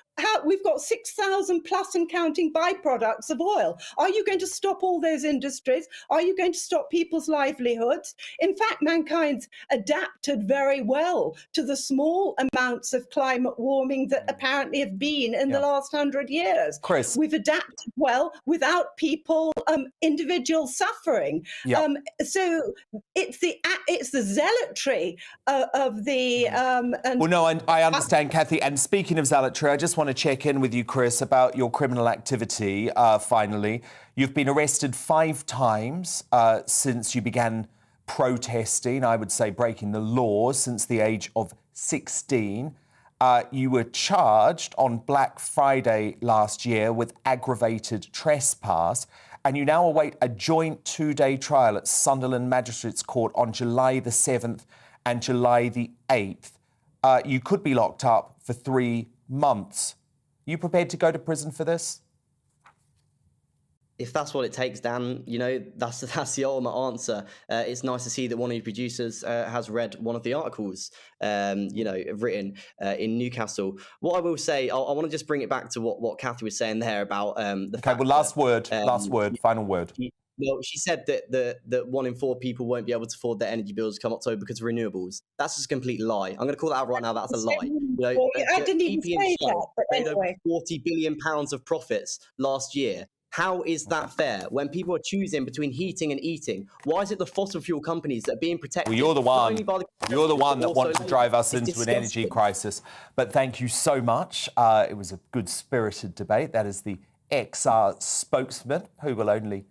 we've got 6,000 plus and counting byproducts of oil. Are you going to stop all those industries? Are you going to stop people's livelihoods? In fact, mankind's adapted very well to the small amounts of climate warming that apparently have been in the last 100 years. Chris. We've adapted well without people, individual suffering. So it's the zealotry of the... Well, no, I understand, Kathy. And speaking of zealotry, I just want to check in with you, Chris, about your criminal activity, finally. You've been arrested 5 times since you began protesting, I would say breaking the law, since the age of 16. You were charged on Black Friday last year with aggravated trespass, and you now await a joint 2-day trial at Sunderland Magistrates Court on July the 7th and July the 8th. You could be locked up for 3 months. Are you prepared to go to prison for this? If that's what it takes, Dan, you know, that's the ultimate answer. It's nice to see that one of your producers has read one of the articles, you know, written in Newcastle. What I will say, I want to just bring it back to what Kathy was saying there about the fact well, last word, final word. Well, she said that 1 in 4 people won't be able to afford their energy bills come October because of renewables. That's just a complete lie. I'm going to call that out right now. That's a lie. You know, I didn't even say that, but made anyway. over £40 billion of profits last year. How is that fair when people are choosing between heating and eating? Why is it the fossil fuel companies that are being protected? Well, you're the one. You're the one that wants to drive us into disgusting. an energy crisis. But thank you so much. It was a good-spirited debate. That is the XR spokesman, who will only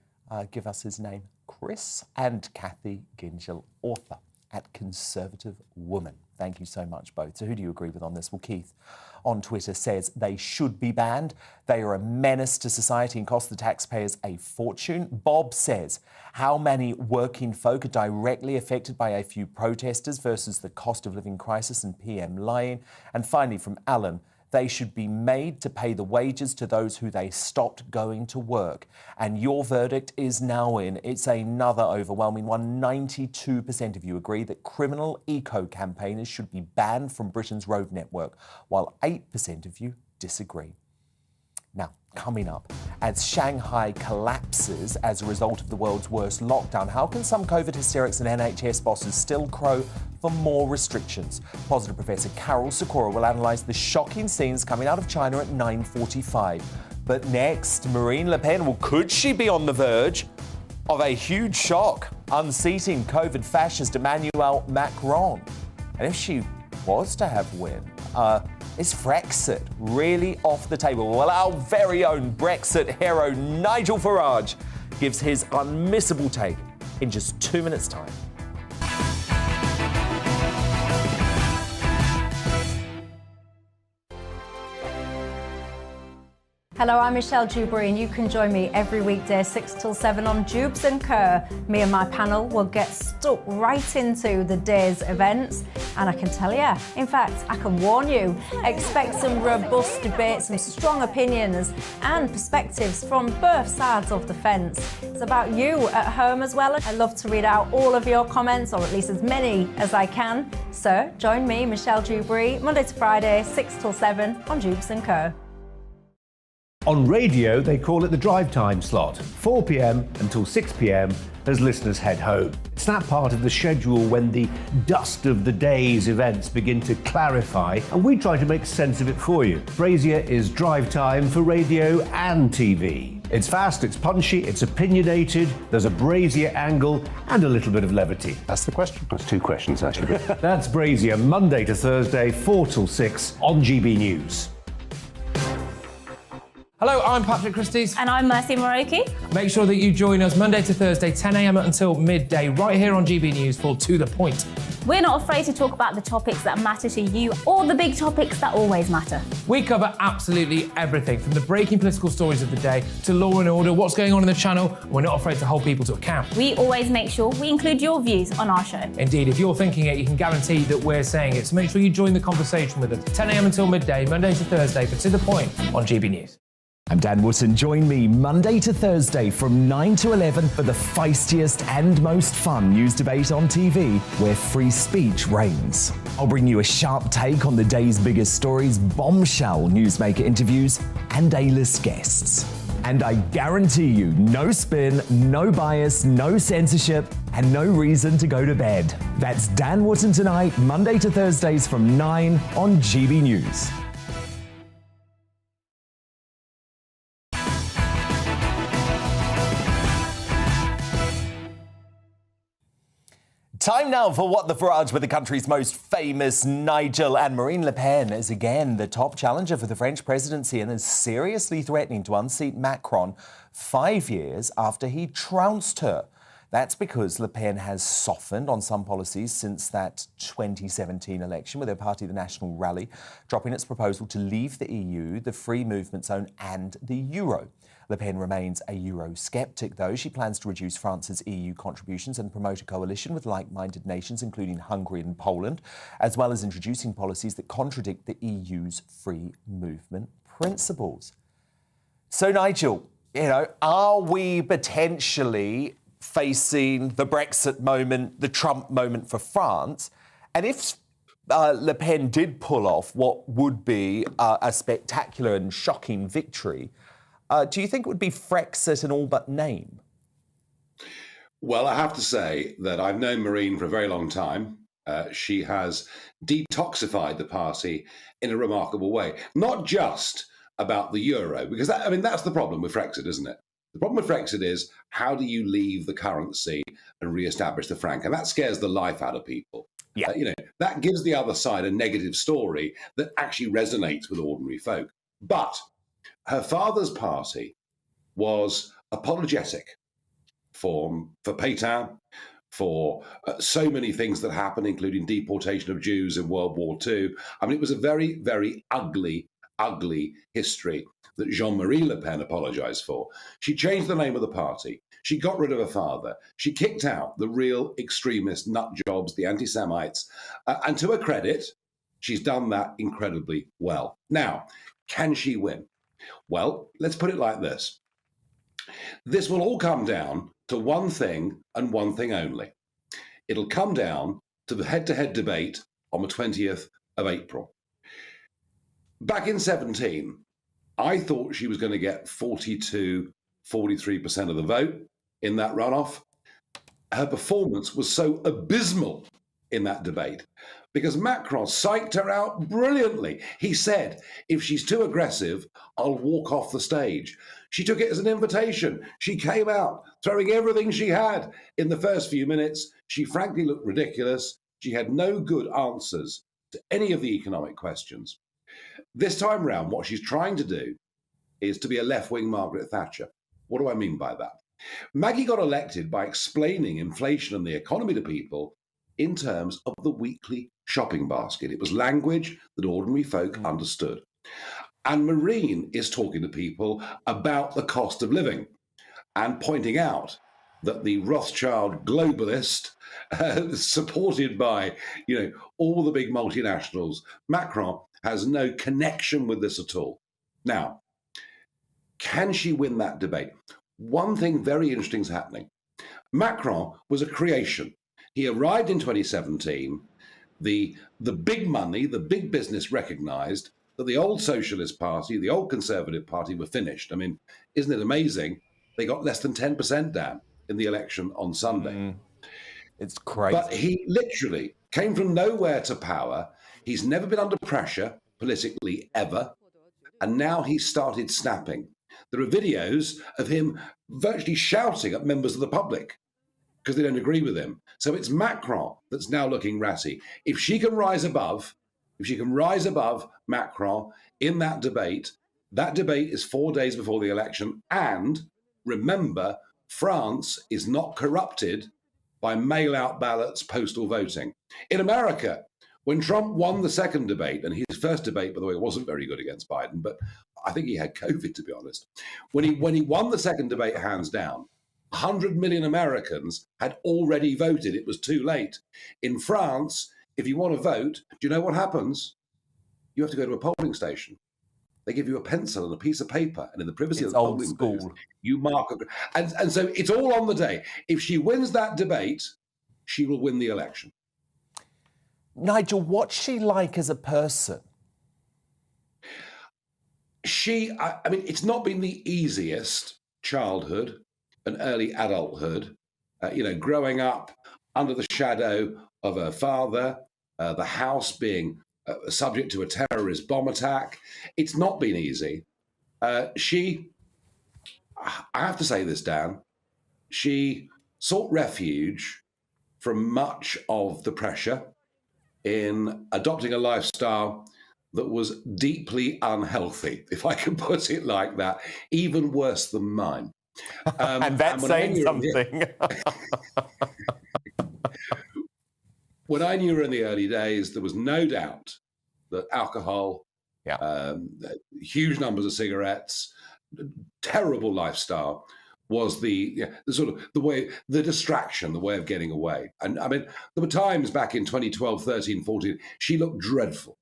give us his name, Chris, and Kathy Gingell, author at Conservative Woman. Thank you so much, both. So who do you agree with on this? Well, Keith on Twitter says they should be banned. They are a menace to society and cost the taxpayers a fortune. Bob says, how many working folk are directly affected by a few protesters versus the cost of living crisis and PM lying? And finally, from Alan, they should be made to pay the wages to those who they stopped going to work. And your verdict is now in. It's another overwhelming one. 92% of you agree that criminal eco-campaigners should be banned from Britain's road network, while 8% of you disagree. Now, coming up, as Shanghai collapses as a result of the world's worst lockdown, how can some COVID hysterics and NHS bosses still crow for more restrictions? Positive Professor Carol Sikora will analyse the shocking scenes coming out of China at 9:45. But next, Marine Le Pen, well, could she be on the verge of a huge shock, unseating COVID fascist Emmanuel Macron? And if she was to have win, is Frexit really off the table? Well, our very own Brexit hero Nigel Farage gives his unmissable take in just 2 minutes' time. Hello, I'm Michelle Dewberry, and you can join me every weekday 6 till 7 on Jubes and Kerr. Me and my panel will get stuck right into the day's events, and I can tell you, in fact, I can warn you, expect some robust debate, some strong opinions and perspectives from both sides of the fence. It's about you at home as well. I love to read out all of your comments, or at least as many as I can. So join me, Michelle Dewberry, Monday to Friday, 6 till 7 on Jubes and Kerr. On radio, they call it the drive time slot, 4 p.m. until 6 p.m. as listeners head home. It's that part of the schedule when the dust of the day's events begin to clarify, and we try to make sense of it for you. Brazier is drive time for radio and TV. It's fast, it's punchy, it's opinionated, there's a Brazier angle and a little bit of levity. That's the question. That's 2 questions, actually. That's Brazier, Monday to Thursday, 4 till 6 on GB News. Hello, I'm Patrick Christie's. And I'm Mercy Moroki. Make sure that you join us Monday to Thursday, 10 a.m. until midday, right here on GB News for To The Point. We're not afraid to talk about the topics that matter to you or the big topics that always matter. We cover absolutely everything, from the breaking political stories of the day to law and order, what's going on in the channel. We're not afraid to hold people to account. We always make sure we include your views on our show. Indeed, if you're thinking it, you can guarantee that we're saying it. So make sure you join the conversation with us, 10 a.m. until midday, Monday to Thursday, for To The Point on GB News. I'm Dan Wootton. Join me Monday to Thursday from 9 to 11 for the feistiest and most fun news debate on TV, where free speech reigns. I'll bring you a sharp take on the day's biggest stories, bombshell newsmaker interviews, and A-list guests. And I guarantee you, no spin, no bias, no censorship, and no reason to go to bed. That's Dan Wootton Tonight, Monday to Thursdays from 9 on GB News. Time now for What the Farage with the country's most famous Nigel. And Marine Le Pen is again the top challenger for the French presidency and is seriously threatening to unseat Macron 5 years after he trounced her. That's because Le Pen has softened on some policies since that 2017 election, with her party, the National Rally, dropping its proposal to leave the EU, the free movement zone and the euro. Le Pen remains a Eurosceptic, though. She plans to reduce France's EU contributions and promote a coalition with like-minded nations, including Hungary and Poland, as well as introducing policies that contradict the EU's free movement principles. So, Nigel, are we potentially facing the Brexit moment, the Trump moment for France? And if Le Pen did pull off what would be a spectacular and shocking victory, do you think it would be Frexit in all but name? Well, I have to say that I've known Marine for a very long time. She has detoxified the party in a remarkable way. Not just about the euro, because that's the problem with Frexit, isn't it? The problem with Frexit is, how do you leave the currency and re-establish the franc? And that scares the life out of people. Yeah. That gives the other side a negative story that actually resonates with ordinary folk. But her father's party was apologetic for Pétain, for so many things that happened, including deportation of Jews in World War II. It was a very, very ugly history that Jean-Marie Le Pen apologized for. She changed the name of the party. She got rid of her father. She kicked out the real extremist nut jobs, the anti-Semites. And to her credit, she's done that incredibly well. Now, can she win? Well, let's put it like this. This will all come down to one thing and one thing only. It'll come down to the head-to-head debate on the 20th of April. Back in 2017, I thought she was going to get 42, 43% of the vote in that runoff. Her performance was so abysmal in that debate because Macron psyched her out brilliantly. He said, if she's too aggressive, I'll walk off the stage. She took it as an invitation. She came out throwing everything she had in the first few minutes. She frankly looked ridiculous. She had no good answers to any of the economic questions. This time round, what she's trying to do is to be a left-wing Margaret Thatcher. What do I mean by that? Maggie got elected by explaining inflation and the economy to people in terms of the weekly shopping basket. It was language that ordinary folk understood. And Marine is talking to people about the cost of living and pointing out that the Rothschild globalist, supported by all the big multinationals, Macron has no connection with this at all. Now, can she win that debate? One thing very interesting is happening. Macron was a creation. He arrived in 2017. The big money, the big business recognized that the old Socialist Party, the old Conservative Party were finished. Isn't it amazing? They got less than 10% down in the election on Sunday. It's crazy. But he literally came from nowhere to power. He's never been under pressure politically ever. And now he's started snapping. There are videos of him virtually shouting at members of the public because they don't agree with him. So it's Macron that's now looking ratty. If she can rise above Macron in that debate is 4 days before the election. And remember, France is not corrupted by mail-out ballots, postal voting. In America, when Trump won the second debate, and his first debate, by the way, wasn't very good against Biden, but I think he had COVID, to be honest. When he won the second debate, hands down, 100 million Americans had already voted. It was too late. In France, if you want to vote, do you know what happens? You have to go to a polling station. They give you a pencil and a piece of paper, and in the privacy of the polling booth, you mark. And so it's all on the day. If she wins that debate, she will win the election. Nigel, what's she like as a person? I mean, it's not been the easiest childhood and early adulthood, growing up under the shadow of her father, the house being subject to a terrorist bomb attack. It's not been easy. I have to say this, Dan, she sought refuge from much of the pressure in adopting a lifestyle that was deeply unhealthy, if I can put it like that, even worse than mine. And that's saying something. When I knew her in the early days, there was no doubt that alcohol, huge numbers of cigarettes, terrible lifestyle was the distraction, the way of getting away. And I mean, there were times back in 2012, 13, 14, she looked dreadful.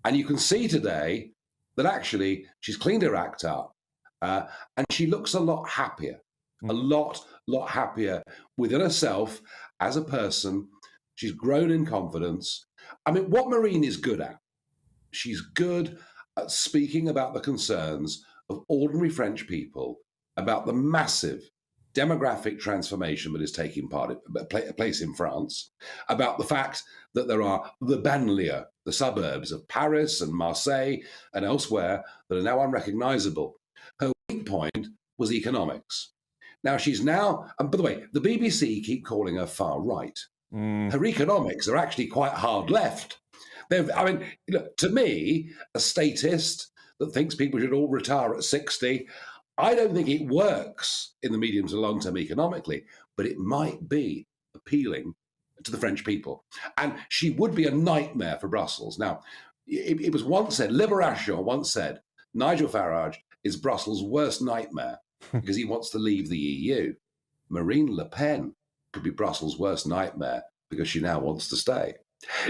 And you can see today that actually she's cleaned her act up and she looks a lot happier, a lot happier within herself as a person. She's grown in confidence. I mean, what Marine is good at, she's good at speaking about the concerns of ordinary French people, about the massive demographic transformation that is taking place in France, about the fact that there are the banlieue, the suburbs of Paris and Marseille and elsewhere that are now unrecognizable. Her weak point was economics. Now she's now, and by the way, the BBC keep calling her far right. Her economics are actually quite hard left. I mean, look, to me, a statist that thinks people should all retire at 60, I don't think it works in the medium to long term economically, but it might be appealing to the French people. And she would be a nightmare for Brussels. Now, it was once said, Libération once said, Nigel Farage is Brussels' worst nightmare because he wants to leave the EU. Marine Le Pen could be Brussels' worst nightmare because she now wants to stay.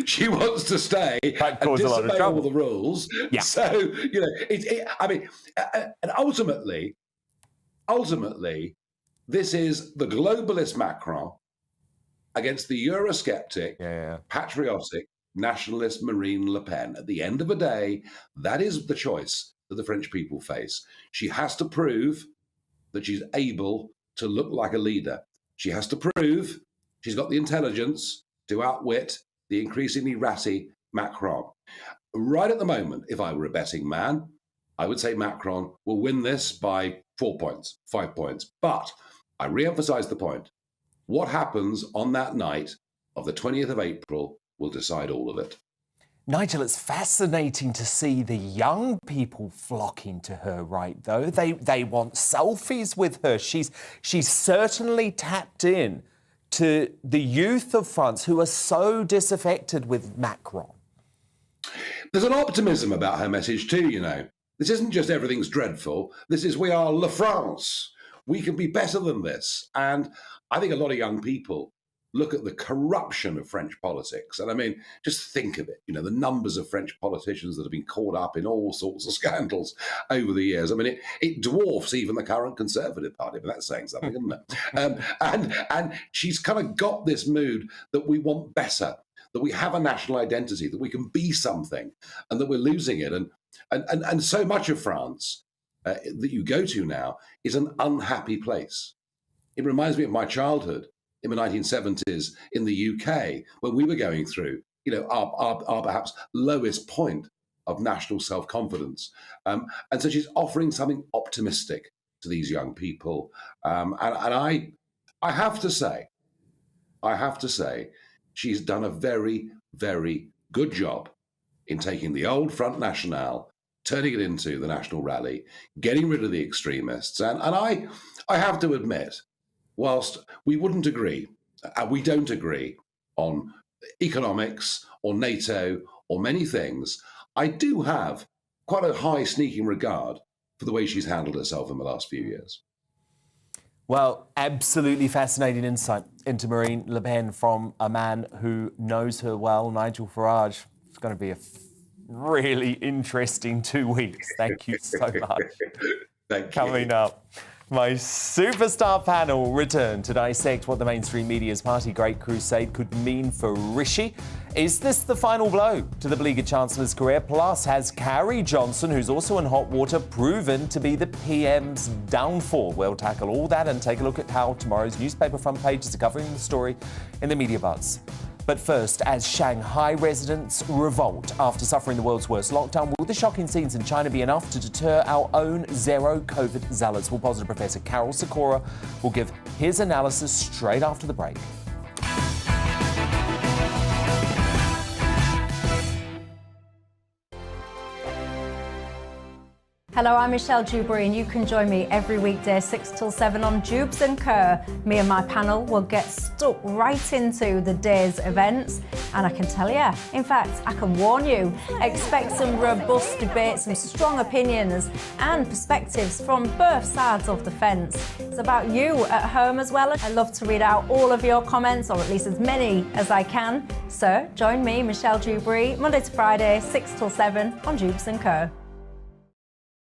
She wants to stay and disobey all the rules. Yeah. So, I mean, and ultimately, this is the globalist Macron against the Eurosceptic, patriotic, nationalist Marine Le Pen. At the end of the day, that is the choice that the French people face. She has to prove that she's able to look like a leader. She has to prove she's got the intelligence to outwit the increasingly ratty Macron. Right at the moment, if I were a betting man, I would say Macron will win this by 4 points, 5 points. But I re-emphasize the point. What happens on that night of the 20th of April will decide all of it. Nigel, it's fascinating to see the young people flocking to her, right, though? They want selfies with her. She's certainly tapped in to the youth of France who are so disaffected with Macron. There's an optimism about her message too, you know. This isn't just everything's dreadful. This is we are La France. We can be better than this. And I think a lot of young people look at the corruption of French politics. And I mean, just think of it, you know, the numbers of French politicians that have been caught up in all sorts of scandals over the years. I mean, it dwarfs even the current Conservative Party, but that's saying something, isn't it? And she's kind of got this mood that we want better, that we have a national identity, that we can be something, and that we're losing it. And so much of France that you go to now is an unhappy place. It reminds me of my childhood in the 1970s in the UK, when we were going through, you know, our perhaps lowest point of national self-confidence. And so she's offering something optimistic to these young people. And I have to say, she's done a very, very good job in taking the old Front National, turning it into the National Rally, getting rid of the extremists. And I have to admit, whilst we wouldn't agree, and we don't agree on economics or NATO or many things, I do have quite a high sneaking regard for the way she's handled herself in the last few years. Well, absolutely fascinating insight into Marine Le Pen from a man who knows her well, Nigel Farage. It's going to be a really interesting 2 weeks. Thank you so much. Thank you. Coming up, My superstar panel return to dissect what the mainstream media's Partygate crusade could mean for Rishi. Is this the final blow to the beleaguered Chancellor's career? Plus, has Carrie Johnson, who's also in hot water, proven to be the PM's downfall? We'll tackle all that and take a look at how tomorrow's newspaper front pages are covering the story in the media buzz. But first, as Shanghai residents revolt after suffering the world's worst lockdown, will the shocking scenes in China be enough to deter our own zero-COVID zealots? Well, Positive Professor Carol Sikora will give his analysis straight after the break. Hello, I'm Michelle Dewberry, and you can join me every weekday 6 till 7 on Jubes and Kerr. Me and my panel will get stuck right into the day's events, and I can tell you, in fact, I can warn you, expect some robust debates, some strong opinions and perspectives from both sides of the fence. It's about you at home as well. I love to read out all of your comments, or at least as many as I can. So join me, Michelle Dewberry, Monday to Friday, 6 till 7 on Jubes and Kerr.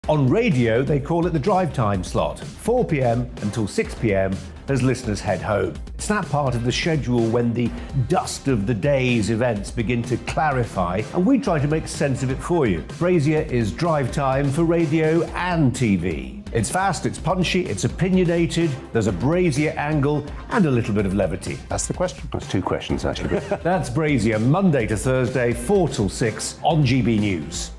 On radio, they call it the drive time slot, 4 p.m. until 6 p.m. as listeners head home. It's that part of the schedule when the dust of the day's events begin to clarify, and we try to make sense of it for you. Brazier is drive time for radio and TV. It's fast, it's punchy, it's opinionated, there's a Brazier angle and a little bit of levity. That's the question. That's two questions, actually. That's Brazier, Monday to Thursday, 4 till 6 on GB News.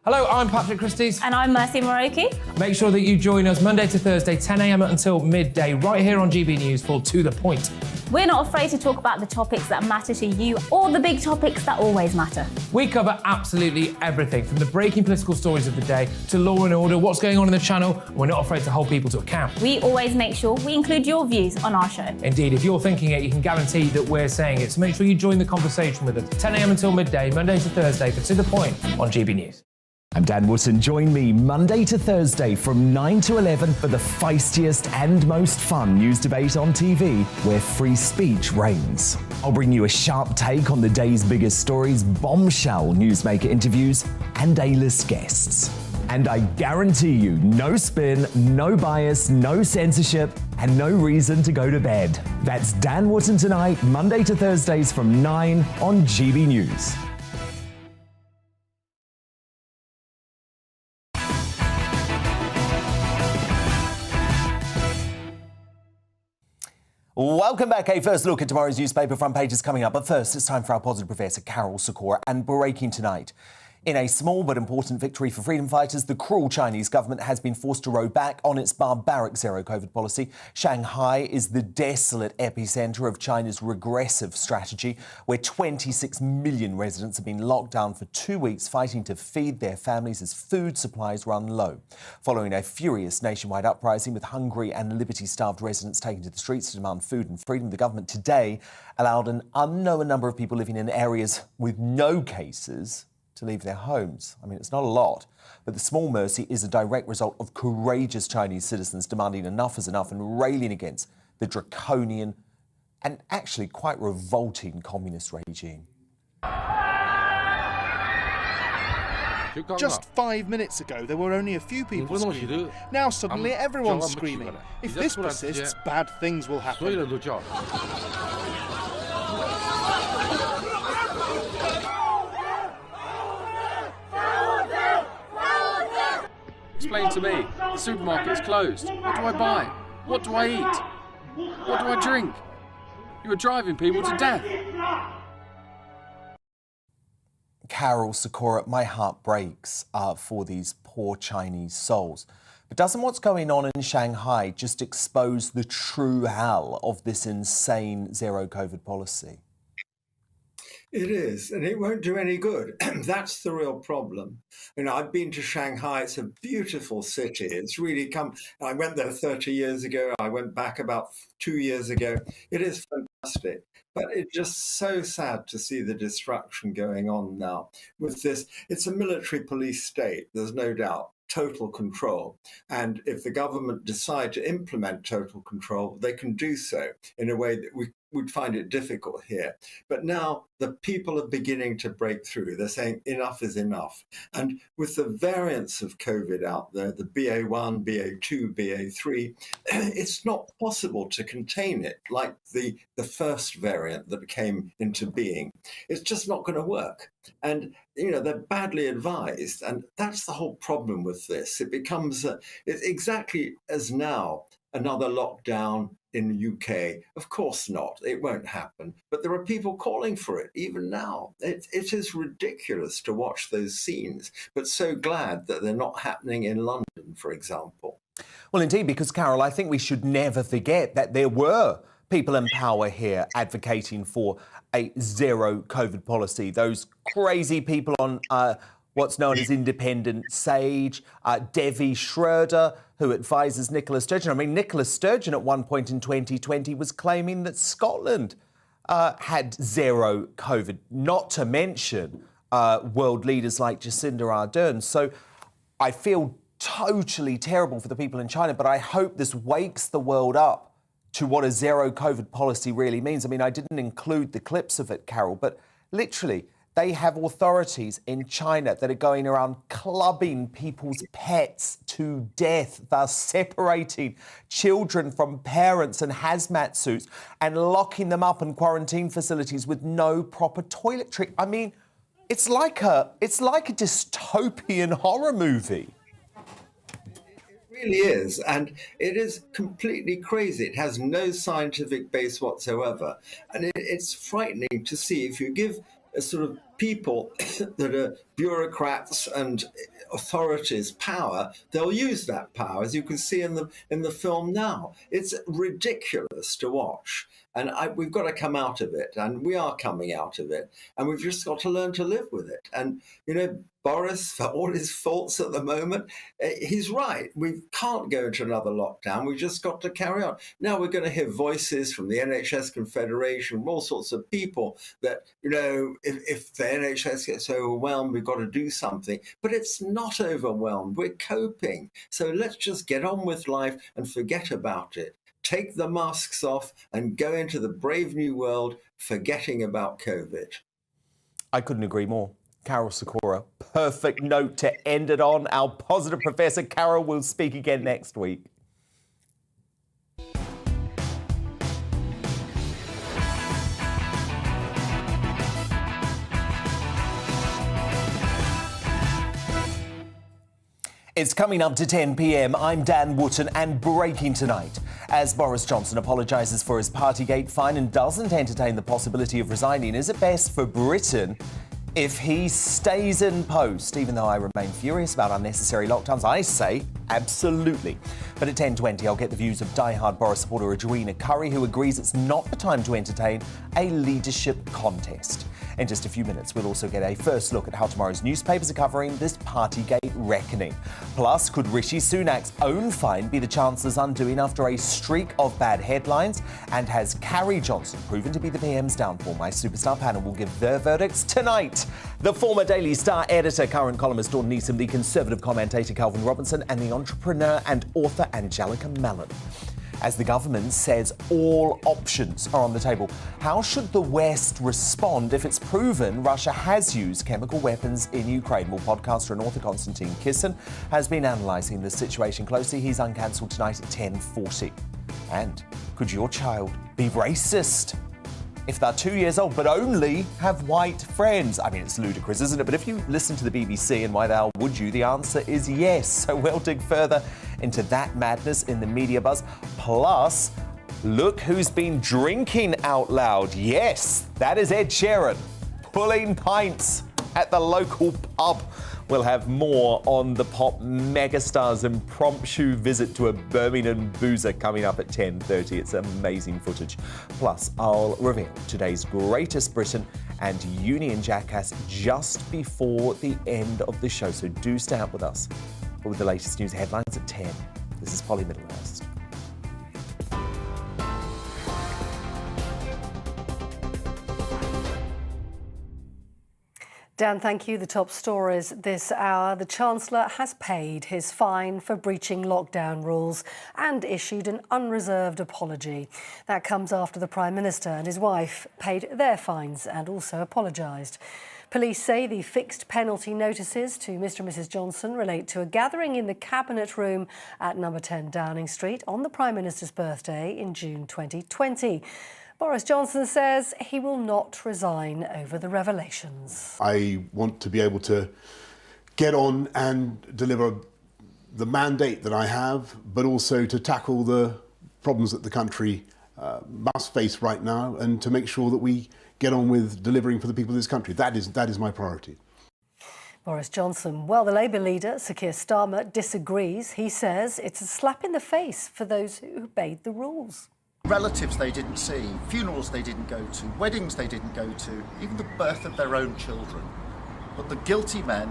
Hello, I'm Patrick Christie's. And I'm Mercy Moroki. Make sure that you join us Monday to Thursday, 10 a.m. until midday, right here on GB News for To The Point. We're not afraid to talk about the topics that matter to you or the big topics that always matter. We cover absolutely everything, from the breaking political stories of the day to law and order, what's going on in the channel. We're not afraid to hold people to account. We always make sure we include your views on our show. Indeed, if you're thinking it, you can guarantee that we're saying it. So make sure you join the conversation with us, 10 a.m. until midday, Monday to Thursday for To The Point on GB News. I'm Dan Wootton. Join me Monday to Thursday from 9 to 11 for the feistiest and most fun news debate on TV, where free speech reigns. I'll bring you a sharp take on the day's biggest stories, bombshell newsmaker interviews, and A-list guests. And I guarantee you, no spin, no bias, no censorship, and no reason to go to bed. That's Dan Wootton tonight, Monday to Thursdays from 9 on GB News. Welcome back. A first look at tomorrow's newspaper front pages coming up. But first, it's time for our Positive Professor Carol Sikora. And breaking tonight. In a small but important victory for freedom fighters, the cruel Chinese government has been forced to row back on its barbaric zero-COVID policy. Shanghai is the desolate epicentre of China's regressive strategy, where 26 million residents have been locked down for 2 weeks, fighting to feed their families as food supplies run low. Following a furious nationwide uprising with hungry and liberty-starved residents taking to the streets to demand food and freedom, the government today allowed an unknown number of people living in areas with no cases to leave their homes. I mean, it's not a lot, but the small mercy is a direct result of courageous Chinese citizens demanding enough is enough and railing against the draconian and actually quite revolting communist regime. Just 5 minutes ago, there were only a few people screaming. Now suddenly everyone's screaming. If this persists, bad things will happen. Explain to me. The supermarket's closed. What do I buy? What do I eat? What do I drink? You are driving people to death. Carol Sikora, my heart breaks for these poor Chinese souls. But doesn't what's going on in Shanghai just expose the true hell of this insane zero-COVID policy? It is, and it won't do any good. That's the real problem. You know, I've been to Shanghai. It's a beautiful city. It's really come. I went there 30 years ago. I went back about 2 years ago. It is fantastic. But it's just so sad to see the destruction going on now with this. It's a military police state, there's no doubt. Total control. And if the government decide to implement total control, they can do so in a way that we would find it difficult here. But now the people are beginning to break through. They're saying enough is enough. And with the variants of COVID out there, the BA1, BA2, BA3, it's not possible to contain it like the first variant that came into being. It's just not going to work. And, they're badly advised. And that's the whole problem with this. It becomes it's exactly as now, another lockdown in the UK. Of course not. It won't happen. But there are people calling for it even now. It is ridiculous to watch those scenes, but so glad that they're not happening in London, for example. Well, indeed, because, Carol, I think we should never forget that there were people in power here advocating for a zero COVID policy. Those crazy people on what's known as Independent Sage, Devi Schroeder, who advises Nicola Sturgeon. I mean, Nicola Sturgeon at one point in 2020 was claiming that Scotland had zero COVID, not to mention world leaders like Jacinda Ardern. So I feel totally terrible for the people in China, but I hope this wakes the world up to what a zero COVID policy really means. I mean, I didn't include the clips of it, Carol, but literally, they have authorities in China that are going around clubbing people's pets to death, thus separating children from parents in hazmat suits and locking them up in quarantine facilities with no proper toiletry. I mean, it's like a dystopian horror movie. Really is, and it is completely crazy. It has no scientific base whatsoever, and it's frightening to see. If you give a sort of people that are bureaucrats and authorities power, they'll use that power, as you can see in the film now. It's ridiculous to watch, and we've got to come out of it, and we are coming out of it, and we've just got to learn to live with it. And Boris, for all his faults at the moment, he's right. We can't go into another lockdown. We've just got to carry on. Now we're going to hear voices from the NHS Confederation, from all sorts of people that, if the NHS gets overwhelmed, we've got to do something. But it's not overwhelmed. We're coping. So let's just get on with life and forget about it. Take the masks off and go into the brave new world, forgetting about COVID. I couldn't agree more. Carol Sikora, perfect note to end it on. Our positive professor. Carol will speak again next week. It's coming up to 10 p.m. I'm Dan Wootton, and breaking tonight. As Boris Johnson apologises for his Partygate fine and doesn't entertain the possibility of resigning, is it best for Britain if he stays in post? Even though I remain furious about unnecessary lockdowns, I say absolutely. But at 10:20, I'll get the views of diehard Boris supporter Edwina Curry, who agrees it's not the time to entertain a leadership contest. In just a few minutes, we'll also get a first look at how tomorrow's newspapers are covering this Partygate reckoning. Plus, could Rishi Sunak's own fine be the Chancellor's undoing after a streak of bad headlines? And has Carrie Johnson proven to be the PM's downfall? My superstar panel will give their verdicts tonight. The former Daily Star editor, current columnist Dawn Neeson, the Conservative commentator Calvin Robinson, and the entrepreneur and author Angelica Mellon. As the government says all options are on the table, how should the West respond if it's proven Russia has used chemical weapons in Ukraine? Well, podcaster and author Konstantin Kisin has been analysing the situation closely. He's uncancelled tonight at 10:40. And could your child be racist if they're 2 years old but only have white friends? I mean, it's ludicrous, isn't it? But if you listen to the BBC and why the hell would you, the answer is yes. So we'll dig further into that madness in the media buzz. Plus, look who's been drinking out loud. Yes, that is Ed Sheeran, pulling pints at the local pub. We'll have more on the pop megastar's impromptu visit to a Birmingham boozer coming up at 10:30. It's amazing footage. Plus, I'll reveal today's greatest Briton and Union Jackass just before the end of the show. So do stay up with us. But with the latest news headlines at 10, this is Polly Middlehurst. Dan, thank you. The top stories this hour. The Chancellor has paid his fine for breaching lockdown rules and issued an unreserved apology. That comes after the Prime Minister and his wife paid their fines and also apologised. Police say the fixed penalty notices to Mr and Mrs Johnson relate to a gathering in the Cabinet Room at number 10 Downing Street on the Prime Minister's birthday in June 2020. Boris Johnson says he will not resign over the revelations. I want to be able to get on and deliver the mandate that I have, but also to tackle the problems that the country must face right now and to make sure that we get on with delivering for the people of this country. That is my priority. Boris Johnson. Well, the Labour leader, Sir Keir Starmer, disagrees. He says it's a slap in the face for those who obeyed the rules. Relatives they didn't see, funerals they didn't go to, weddings they didn't go to, even the birth of their own children. But the guilty men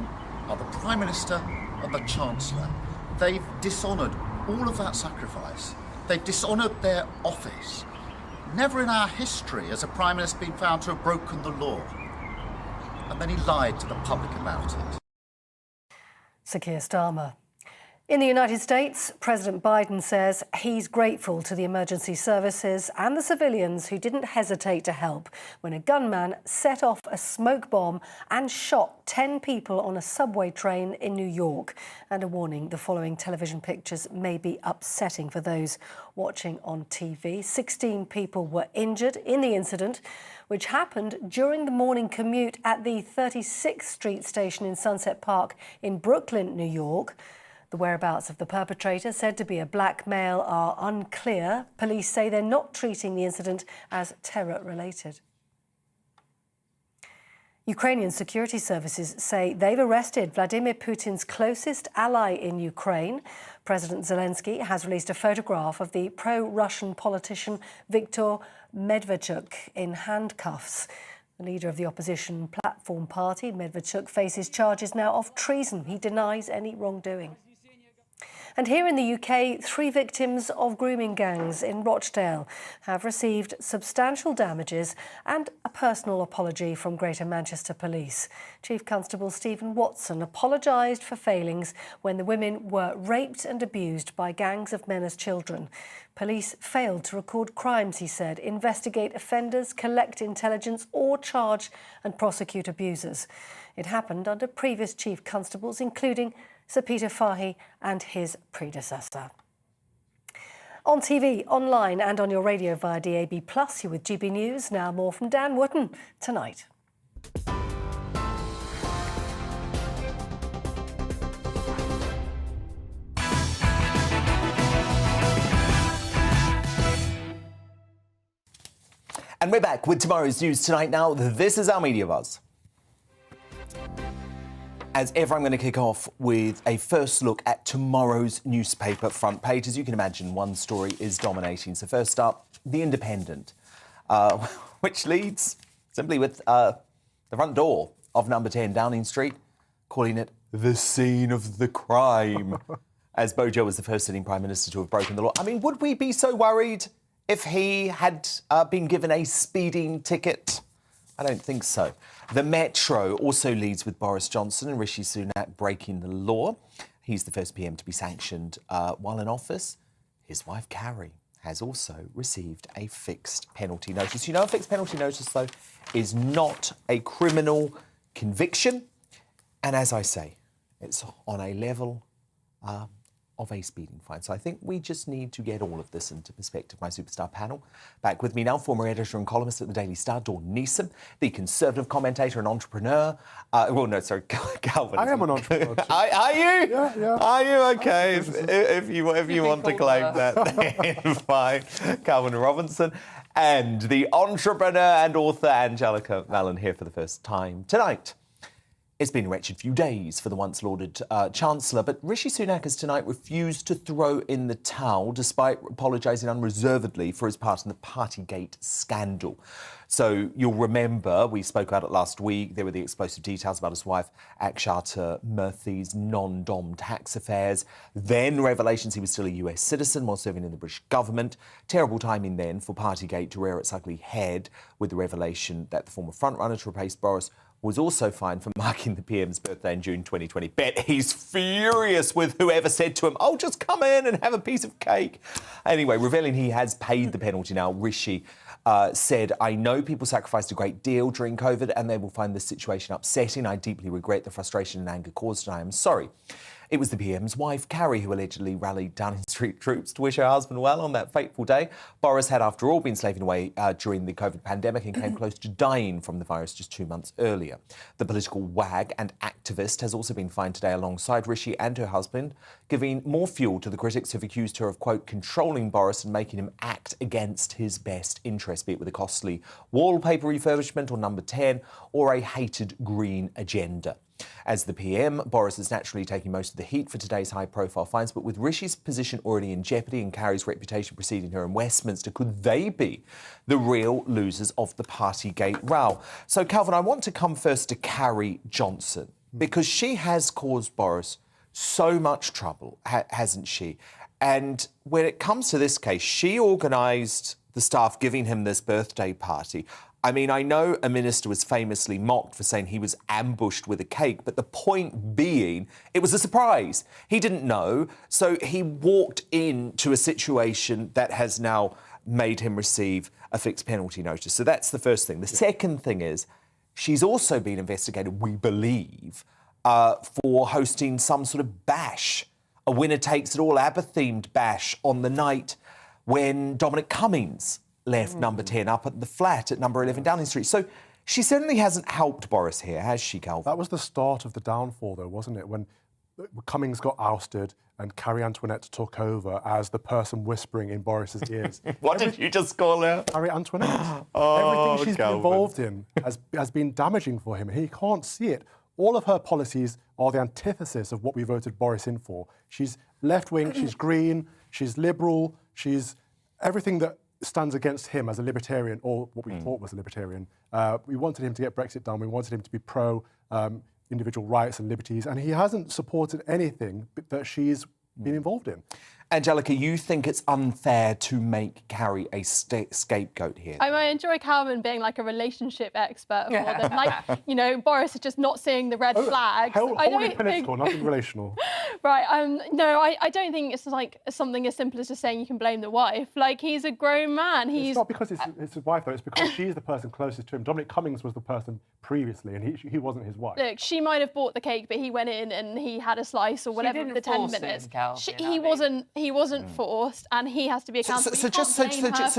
are the Prime Minister and the Chancellor. They've dishonoured all of that sacrifice. They've dishonoured their office. Never in our history has a Prime Minister been found to have broken the law. And then he lied to the public about it. Sir Keir Starmer. In the United States, President Biden says he's grateful to the emergency services and the civilians who didn't hesitate to help when a gunman set off a smoke bomb and shot 10 people on a subway train in New York. And a warning, the following television pictures may be upsetting for those watching on TV. 16 people were injured in the incident, which happened during the morning commute at the 36th Street station in Sunset Park in Brooklyn, New York. The whereabouts of the perpetrator, said to be a black male, are unclear. Police say they're not treating the incident as terror-related. Ukrainian security services say they've arrested Vladimir Putin's closest ally in Ukraine. President Zelensky has released a photograph of the pro-Russian politician Viktor Medvedchuk in handcuffs. The leader of the opposition Platform Party, Medvedchuk, faces charges now of treason. He denies any wrongdoing. And here in the UK, 3 victims of grooming gangs in Rochdale have received substantial damages and a personal apology from Greater Manchester Police. Chief Constable Stephen Watson apologised for failings when the women were raped and abused by gangs of men as children. Police failed to record crimes, he said, investigate offenders, collect intelligence or charge and prosecute abusers. It happened under previous chief constables, including Sir Peter Fahey and his predecessor. On TV, online and on your radio via DAB+, you're with GB News. Now more from Dan Wootton tonight. And we're back with tomorrow's news tonight. Now, this is our Media Buzz. As ever, I'm going to kick off with a first look at tomorrow's newspaper front page. As you can imagine, one story is dominating. So first up, The Independent, which leads simply with the front door of number 10 Downing Street, calling it the scene of the crime, as Bojo was the first sitting Prime Minister to have broken the law. I mean, would we be so worried if he had been given a speeding ticket? I don't think so. The Metro also leads with Boris Johnson and Rishi Sunak breaking the law. He's the first PM to be sanctioned while in office. His wife, Carrie, has also received a fixed penalty notice. You know, a fixed penalty notice, though, is not a criminal conviction. And as I say, it's on a level of a speeding fine. So I think we just need to get all of this into perspective. My superstar panel. Back with me now, former editor and columnist at the Daily Star, Dawn Neeson, the Conservative commentator and entrepreneur. Calvin. I am an entrepreneur too. Are you? Yeah. Are you? Okay. If you want to claim that, then fine. Calvin Robinson. And the entrepreneur and author Angelica Mallon here for the first time tonight. It's been a wretched few days for the once lauded Chancellor, but Rishi Sunak has tonight refused to throw in the towel despite apologising unreservedly for his part in the Partygate scandal. So you'll remember, we spoke about it last week, there were the explosive details about his wife Akshata Murthy's non-dom tax affairs, then revelations he was still a US citizen while serving in the British government. Terrible timing then for Partygate to rear its ugly head with the revelation that the former frontrunner to replace Boris was also fined for marking the PM's birthday in June 2020. Bet he's furious with whoever said to him, oh, just come in and have a piece of cake. Anyway, revealing he has paid the penalty now, Rishi said, I know people sacrificed a great deal during COVID and they will find this situation upsetting. I deeply regret the frustration and anger caused and I am sorry. It was the PM's wife, Carrie, who allegedly rallied Downing Street troops to wish her husband well on that fateful day. Boris had, after all, been slaving away during the COVID pandemic and came close to dying from the virus just 2 months earlier. The political wag and activist has also been fined today alongside Rishi and her husband, giving more fuel to the critics who've accused her of, quote, controlling Boris and making him act against his best interest, be it with a costly wallpaper refurbishment or number 10 or a hated green agenda. As the PM, Boris is naturally taking most of the heat for today's high-profile fines, but with Rishi's position already in jeopardy and Carrie's reputation preceding her in Westminster, could they be the real losers of the Partygate row? So, Calvin, I want to come first to Carrie Johnson, because she has caused Boris so much trouble, hasn't she? And when it comes to this case, she organised the staff giving him this birthday party. I mean, I know a minister was famously mocked for saying he was ambushed with a cake, but the point being, it was a surprise. He didn't know, so he walked into a situation that has now made him receive a fixed penalty notice. So that's the first thing. The second thing is, she's also been investigated, we believe, for hosting some sort of bash, a winner-takes-it-all ABBA-themed bash on the night when Dominic Cummings left number 10 up at the flat at number 11 Downing Street. So she certainly hasn't helped Boris here, has she, Calvin? That was the start of the downfall, though, wasn't it? When Cummings got ousted and Carrie Antoinette took over as the person whispering in Boris's ears. What did you just call her? Carrie Antoinette. Oh, everything she's been involved in has been damaging for him. He can't see it. All of her policies are the antithesis of what we voted Boris in for. She's left-wing, she's green, she's liberal, she's everything that stands against him as a libertarian, or what we thought was a libertarian. We wanted him to get Brexit done. We wanted him to be pro individual rights and liberties, and he hasn't supported anything that she's been involved in. Angelica, you think it's unfair to make Carrie a scapegoat here? I enjoy Calvin being like a relationship expert more than like, you know, Boris is just not seeing the red flags. Wholly political, nothing relational. Right, no, I don't think it's like something as simple as just saying you can blame the wife. Like, he's a grown man. It's not because it's his wife, though. It's because she's the person closest to him. Dominic Cummings was the person previously, and he wasn't his wife. Look, she might have bought the cake, but he went in and he had a slice or whatever for the 10 minutes. He wasn't forced, and he has to be accountable. So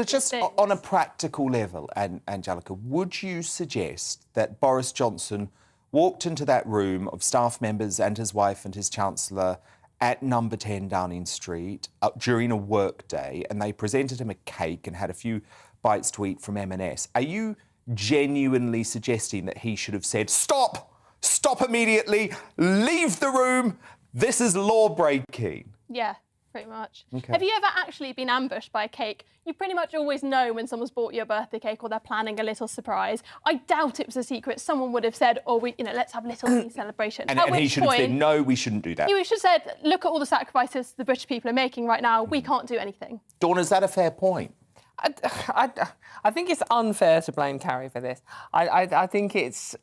just on a practical level, Angelica, would you suggest that Boris Johnson walked into that room of staff members and his wife and his Chancellor at number 10 Downing Street during a work day, and they presented him a cake and had a few bites to eat from M&S? Are you genuinely suggesting that he should have said, stop immediately, leave the room, this is law-breaking? Yeah. Pretty much. Okay. Have you ever actually been ambushed by a cake? You pretty much always know when someone's bought you a birthday cake or they're planning a little surprise. I doubt it was a secret. Someone would have said, "Oh, let's have a little mini celebration." And he should have said, "No, we shouldn't do that." You should have said, "Look at all the sacrifices the British people are making right now. We can't do anything." Dawn, is that a fair point? I think it's unfair to blame Carrie for this. I think it's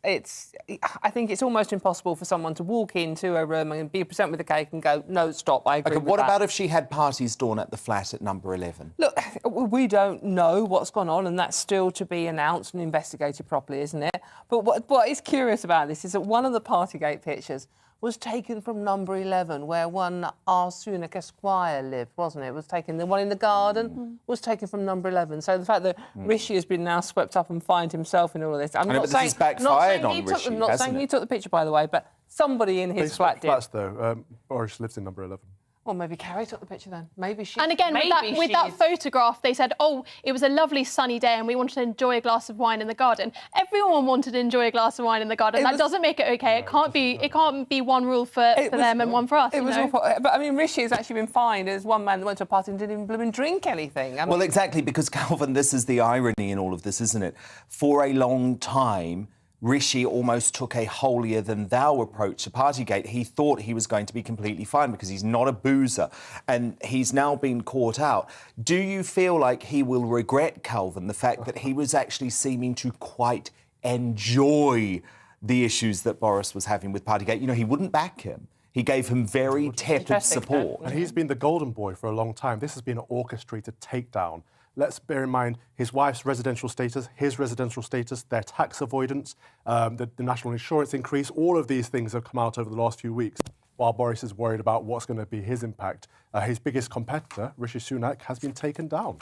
almost impossible for someone to walk into a room and be present with a cake and go, no, stop, I agree with what that. about if she had parties, Dawn, at the flat at number 11? Look, we don't know what's gone on, and that's still to be announced and investigated properly, isn't it? But what is curious about this is that one of the Partygate pictures was taken from number 11, where one R. Sunak Esquire lived, wasn't it? It was taken, the one in the garden was taken from number 11. So the fact that Rishi has been now swept up and fined himself in all of this, I'm not saying... This has backfired on Rishi, I'm not saying he took the picture, by the way, but somebody in his flat did. Flats, though. Boris lives in number 11. Well, maybe Carrie took the picture then. Maybe she... And again, with that photograph, they said, oh, it was a lovely sunny day and we wanted to enjoy a glass of wine in the garden. Everyone wanted to enjoy a glass of wine in the garden. That doesn't make it OK. No, it can't be one rule for them and one for us. It was awful. But, I mean, Rishi has actually been fined as one man that went to a party and didn't even blooming drink anything. Well, exactly, because, Calvin, this is the irony in all of this, isn't it? For a long time, Rishi almost took a holier-than-thou approach to Partygate. He thought he was going to be completely fine because he's not a boozer, and he's now been caught out. Do you feel like he will regret, Calvin, the fact that he was actually seeming to quite enjoy the issues that Boris was having with Partygate. You know, he wouldn't back him. He gave him very tepid support. And he's been the golden boy for a long time. This has been an orchestrated takedown. Let's bear in mind his wife's residential status, his residential status, their tax avoidance, the national insurance increase. All of these things have come out over the last few weeks, while Boris is worried about what's going to be his impact. His biggest competitor, Rishi Sunak, has been taken down.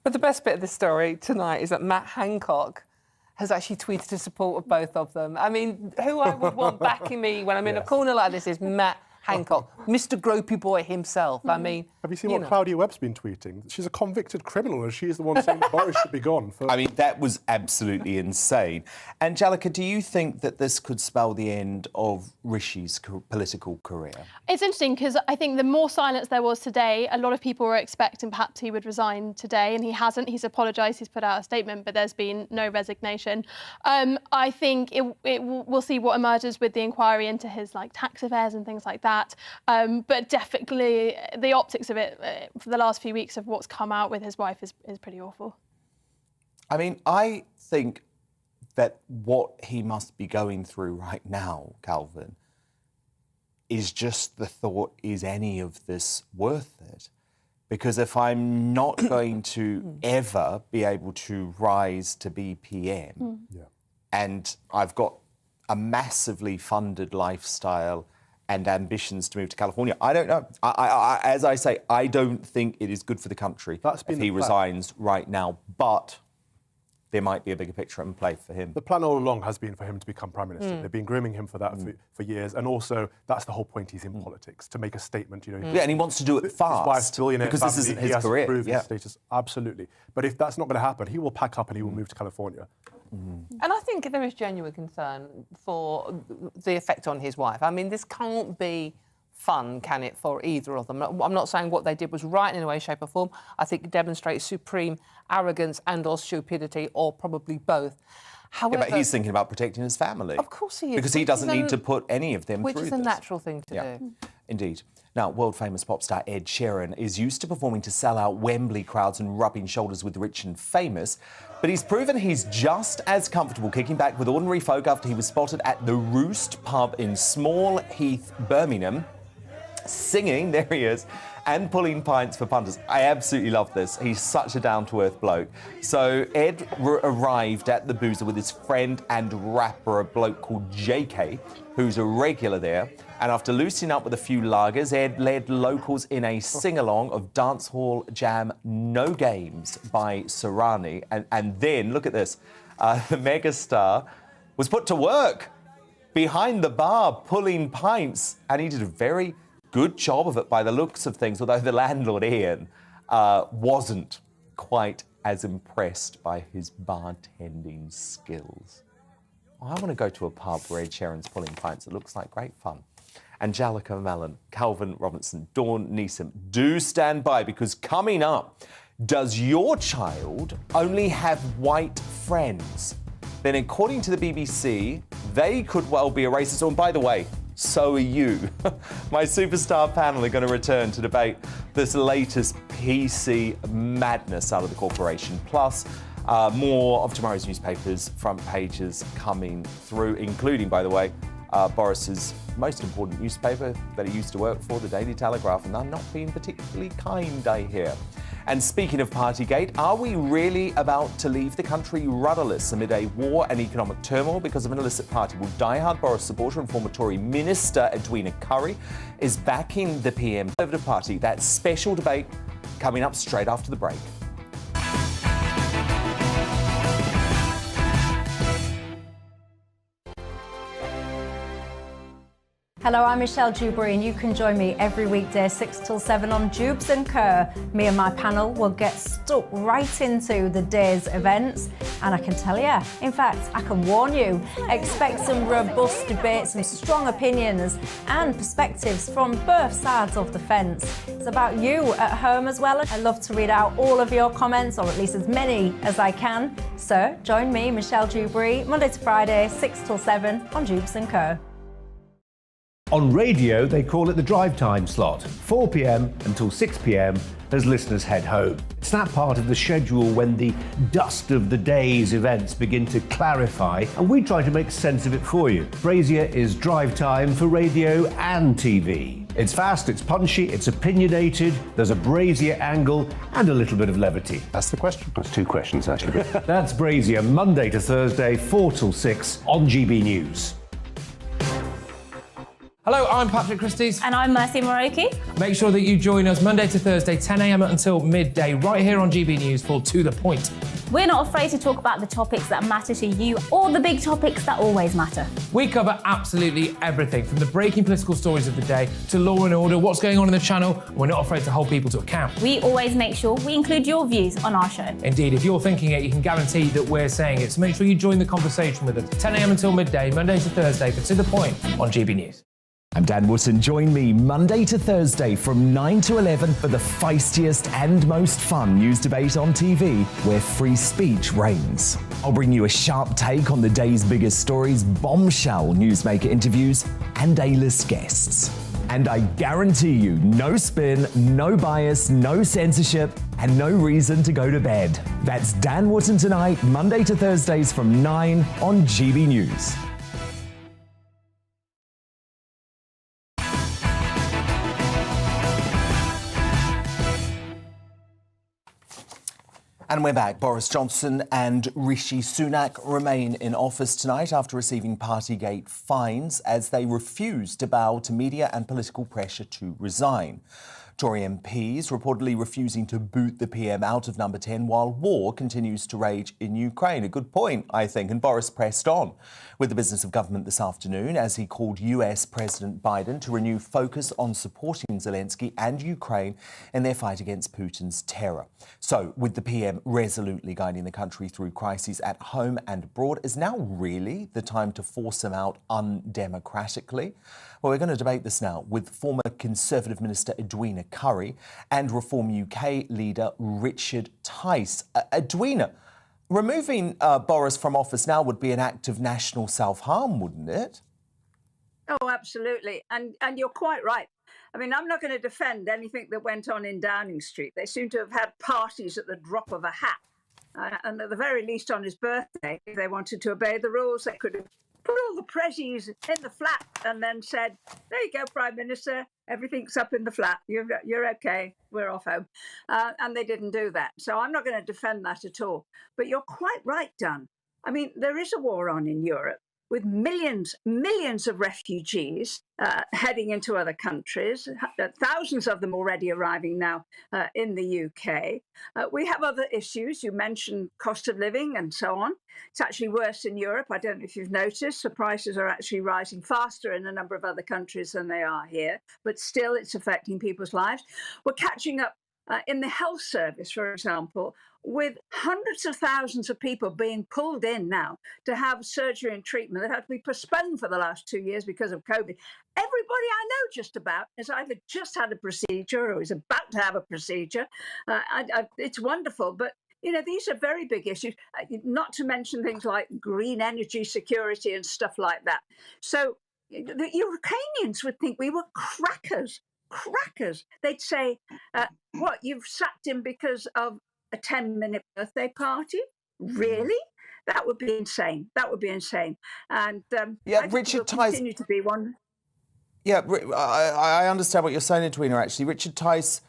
But the best bit of the story tonight is that Matt Hancock has actually tweeted in support of both of them. I mean, who I would want backing me when I'm in a corner like this is Matt Hancock, Mr. Gropey Boy himself. I mean... Have you seen what Claudia Webb's been tweeting? She's a convicted criminal and she's the one saying that Boris should be gone. I mean, that was absolutely insane. Angelica, do you think that this could spell the end of Rishi's political career? It's interesting because I think the more silence there was today, a lot of people were expecting perhaps he would resign today, and he hasn't. He's apologised, he's put out a statement, but there's been no resignation. I think we'll see what emerges with the inquiry into his tax affairs and things like that. But definitely the optics of it for the last few weeks of what's come out with his wife is pretty awful. I mean, I think that what he must be going through right now, Calvin, is just the thought, is any of this worth it? Because if I'm not going to ever be able to rise to be PM, and I've got a massively funded lifestyle and ambitions to move to California, I don't know. As I say, I don't think it is good for the country if he resigns right now, but there might be a bigger picture in play for him. The plan all along has been for him to become Prime Minister. They've been grooming him for that for years, and also that's the whole point. He's in politics, to make a statement. You know, and he wants to do it fast. His wife's billionaire because family, this isn't he his has career. To prove his status, absolutely. But if that's not going to happen, he will pack up and he will move to California. And I think there is genuine concern for the effect on his wife. I mean, this can't be fun, can it, for either of them? I'm not saying what they did was right in any way, shape or form. I think it demonstrates supreme arrogance and or stupidity, or probably both. However, but he's thinking about protecting his family. Of course he is. Because he doesn't need to put any of them through this. Which is a natural thing to do. Indeed. Now, world-famous pop star Ed Sheeran is used to performing to sell-out Wembley crowds and rubbing shoulders with the rich and famous, but he's proven he's just as comfortable kicking back with ordinary folk after he was spotted at the Roost pub in Small Heath, Birmingham, singing, there he is, and pulling pints for punters. I absolutely love this. He's such a down-to-earth bloke. So Ed arrived at the Boozer with his friend and rapper, a bloke called JK, who's a regular there. And after loosening up with a few lagers, Ed led locals in a sing-along of dancehall jam No Games by Sarani. And then, look at this, the megastar was put to work behind the bar pulling pints, and he did a very good job of it by the looks of things, although the landlord, Ian, wasn't quite as impressed by his bartending skills. I want to go to a pub where Ed Sheeran's pulling pints. It looks like great fun. Angelica Mellon, Calvin Robinson, Dawn Neeson, do stand by, because coming up, does your child only have white friends? Then according to the BBC, they could well be a racist. Oh, and by the way, so are you. My superstar panel are going to return to debate this latest PC madness out of the corporation. Plus, more of tomorrow's newspapers' front pages coming through, including, by the way, Boris's most important newspaper that he used to work for, the Daily Telegraph, and they're not being particularly kind, I hear. And speaking of Partygate, are we really about to leave the country rudderless amid a war and economic turmoil because of an illicit party? Well, diehard Boris supporter and former Tory minister Edwina Currie is backing the PM Conservative Party. That special debate coming up straight after the break. Hello, I'm Michelle Dewberry, and you can join me every weekday 6 till 7 on Jubes and Kerr. Me and my panel will get stuck right into the day's events, and I can tell you, in fact, I can warn you, expect some robust debates, some strong opinions and perspectives from both sides of the fence. It's about you at home as well. I love to read out all of your comments, or at least as many as I can. So join me, Michelle Dewberry, Monday to Friday, 6 till 7 on Jubes and Kerr. On radio, they call it the drive time slot. 4 p.m. until 6 p.m. as listeners head home. It's that part of the schedule when the dust of the day's events begin to clarify, and we try to make sense of it for you. Brazier is drive time for radio and TV. It's fast, it's punchy, it's opinionated, there's a Brazier angle and a little bit of levity. That's the question. That's two questions, actually. That's Brazier, Monday to Thursday, 4 till 6 on GB News. Hello, I'm Patrick Christie's. And I'm Mercy Moroki. Make sure that you join us Monday to Thursday, 10 a.m. until midday, right here on GB News for To The Point. We're not afraid to talk about the topics that matter to you or the big topics that always matter. We cover absolutely everything, from the breaking political stories of the day to law and order, what's going on in the channel. We're not afraid to hold people to account. We always make sure we include your views on our show. Indeed, if you're thinking it, you can guarantee that we're saying it. So make sure you join the conversation with us, 10 a.m. until midday, Monday to Thursday, for To The Point on GB News. I'm Dan Wootton. Join me Monday to Thursday from 9 to 11 for the feistiest and most fun news debate on TV, where free speech reigns. I'll bring you a sharp take on the day's biggest stories, bombshell newsmaker interviews, and A-list guests. And I guarantee you, no spin, no bias, no censorship, and no reason to go to bed. That's Dan Wootton tonight, Monday to Thursdays from 9 on GB News. And we're back. Boris Johnson and Rishi Sunak remain in office tonight after receiving Partygate fines as they refuse to bow to media and political pressure to resign. Tory MPs reportedly refusing to boot the PM out of Number 10 while war continues to rage in Ukraine. A good point, I think, and Boris pressed on with the business of government this afternoon as he called US President Biden to renew focus on supporting Zelensky and Ukraine in their fight against Putin's terror. So, with the PM resolutely guiding the country through crises at home and abroad, is now really the time to force him out undemocratically? Well, we're going to debate this now with former Conservative Minister Edwina Currie and Reform UK leader Richard Tice. Edwina, removing Boris from office now would be an act of national self-harm, wouldn't it? Oh, absolutely. And you're quite right. I mean, I'm not going to defend anything that went on in Downing Street. They seem to have had parties at the drop of a hat. And at the very least on his birthday, if they wanted to obey the rules, they could have put all the prezzies in the flat and then said, there you go, Prime Minister, everything's up in the flat. You're okay. We're off home. And they didn't do that. So I'm not going to defend that at all. But you're quite right, Dan. I mean, there is a war on in Europe with millions of refugees heading into other countries, thousands of them already arriving now in the UK. We have other issues. You mentioned cost of living and so on. It's actually worse in Europe. I don't know if you've noticed, the prices are actually rising faster in a number of other countries than they are here, but still it's affecting people's lives. We're catching up in the health service, for example, with hundreds of thousands of people being pulled in now to have surgery and treatment that had to be postponed for the last 2 years because of COVID. Everybody I know just about has either just had a procedure or is about to have a procedure. It's wonderful, but you know, these are very big issues, not to mention things like green energy security and stuff like that. So the Ukrainians would think we were crackers. They'd say, what, you've sacked him because of a 10-minute birthday party? Really? That would be insane. And I Richard think Tice continue to be one. Yeah, I understand what you're saying, Edwina, actually. Richard Tice,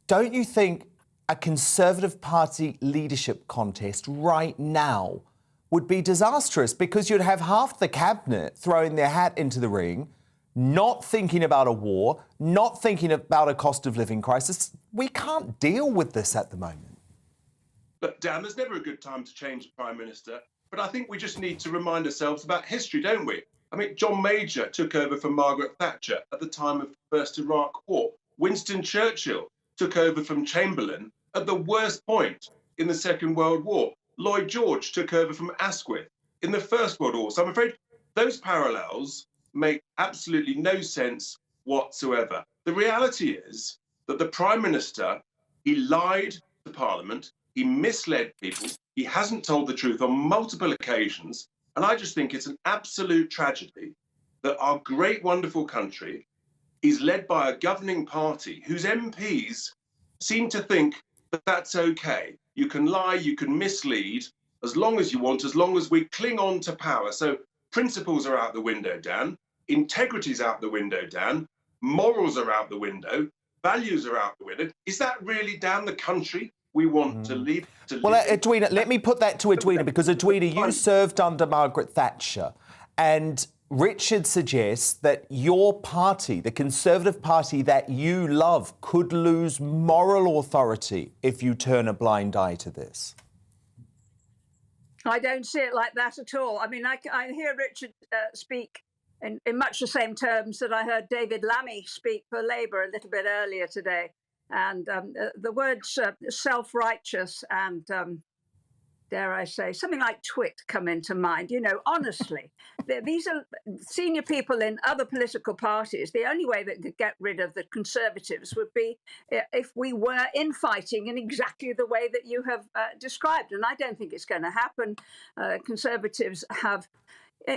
don't you think a Conservative Party leadership contest right now would be disastrous? Because you'd have half the cabinet throwing their hat into the ring, not thinking about a war, not thinking about a cost of living crisis. We can't deal with this at the moment. But Dan, there's never a good time to change the Prime Minister. But I think we just need to remind ourselves about history, don't we? I mean, John Major took over from Margaret Thatcher at the time of the First Iraq War. Winston Churchill took over from Chamberlain at the worst point in the Second World War. Lloyd George took over from Asquith in the First World War. So I'm afraid those parallels make absolutely no sense whatsoever. The reality is that the Prime Minister, he lied to Parliament, he misled people, he hasn't told the truth on multiple occasions, and I just think it's an absolute tragedy that our great, wonderful country is led by a governing party whose MPs seem to think that that's okay. You can lie, you can mislead, as long as you want, as long as we cling on to power. So principles are out the window, Dan. Integrity's out the window, Dan. Morals are out the window. Values are out the window. Is that really, Dan, the country we want to live? Well, Edwina, let me put that to Edwina, because Edwina, you served under Margaret Thatcher, and Richard suggests that your party, the Conservative Party that you love, could lose moral authority if you turn a blind eye to this. I don't see it like that at all. I mean, I hear Richard speak in much the same terms that I heard David Lammy speak for Labour a little bit earlier today. And the words self-righteous and, dare I say, something like twit come into mind. You know, honestly, these are senior people in other political parties. The only way that could get rid of the Conservatives would be if we were infighting in exactly the way that you have described. And I don't think it's going to happen. Conservatives have,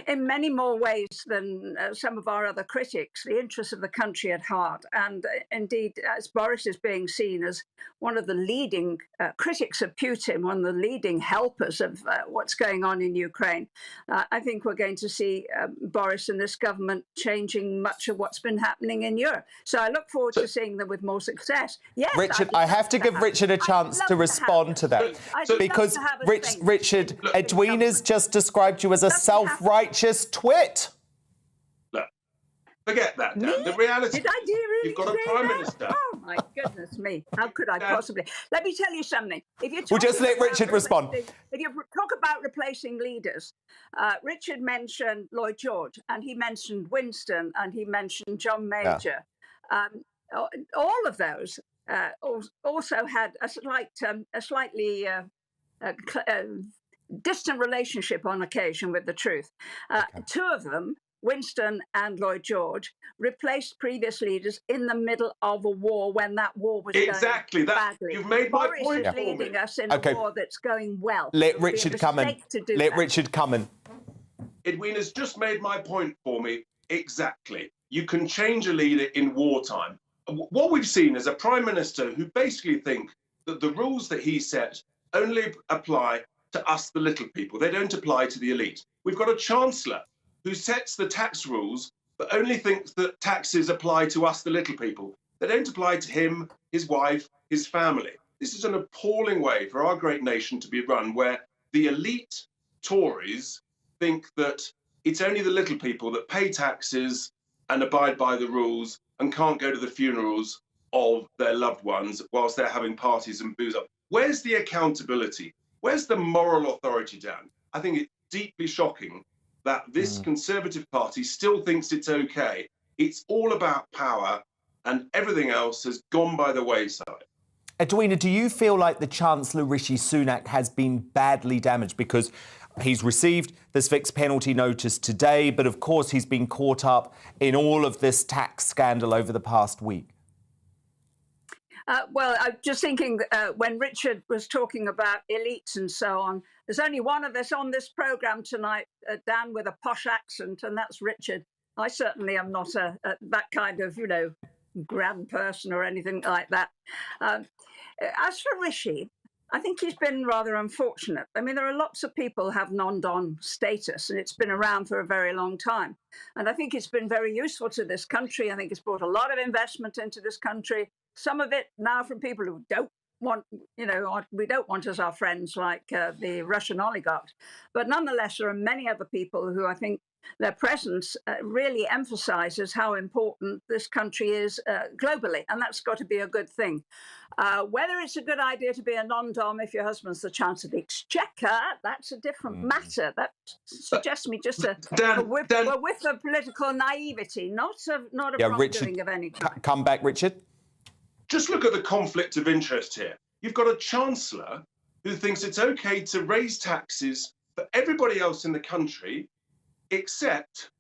in many more ways than some of our other critics, the interests of the country at heart. And indeed, as Boris is being seen as one of the leading critics of Putin, one of the leading helpers of what's going on in Ukraine, I think we're going to see Boris and this government changing much of what's been happening in Europe. So I look forward to seeing them with more success. Yes, Richard, I have to give Richard a chance to respond to that. Because, Richard, Edwina's just described you as a self-righteous twit. Look, forget that, Dan. The reality Did I do really you've got a Prime Minister. Oh, my goodness me. How could I possibly? Let me tell you something. If you're We'll just let talking Richard about respond. If you talk about replacing leaders, Richard mentioned Lloyd George, and he mentioned Winston, and he mentioned John Major. All of those also had a slightly distant relationship on occasion with the truth. Two of them, Winston and Lloyd George, replaced previous leaders in the middle of a war when that war was going badly. You've made my Boris point is for me. leading us in a war that's going well. Let Richard come in. Richard come in. Edwina's just made my point for me. Exactly. You can change a leader in wartime. What we've seen is a Prime Minister who basically think that the rules that he set only apply to us, the little people. They don't apply to the elite. We've got a Chancellor who sets the tax rules but only thinks that taxes apply to us, the little people. They don't apply to him, his wife, his family. This is an appalling way for our great nation to be run, where the elite Tories think that it's only the little people that pay taxes and abide by the rules and can't go to the funerals of their loved ones whilst they're having parties and booze up. Where's the accountability? Where's the moral authority, Dan? I think it's deeply shocking that this Conservative Party still thinks it's okay. It's all about power, and everything else has gone by the wayside. Edwina, do you feel like the Chancellor, Rishi Sunak, has been badly damaged? Because he's received this fixed penalty notice today, but of course he's been caught up in all of this tax scandal over the past week. Well, I'm just thinking when Richard was talking about elites and so on, there's only one of us on this programme tonight, Dan, with a posh accent, and that's Richard. I certainly am not that kind of, grand person or anything like that. As for Rishi, I think he's been rather unfortunate. I mean, there are lots of people who have non-dom status, and it's been around for a very long time. And I think it's been very useful to this country. I think it's brought a lot of investment into this country. Some of it now from people who don't want, we don't want as our friends, like the Russian oligarchs. But nonetheless, there are many other people who I think their presence really emphasises how important this country is globally, and that's got to be a good thing. Whether it's a good idea to be a non-dom if your husband's the Chancellor of the Exchequer, that's a different matter. That suggests me just a whiff of political naivety, not a wrongdoing of any kind. Come back, Richard. Just look at the conflict of interest here. You've got a Chancellor who thinks it's okay to raise taxes for everybody else in the country except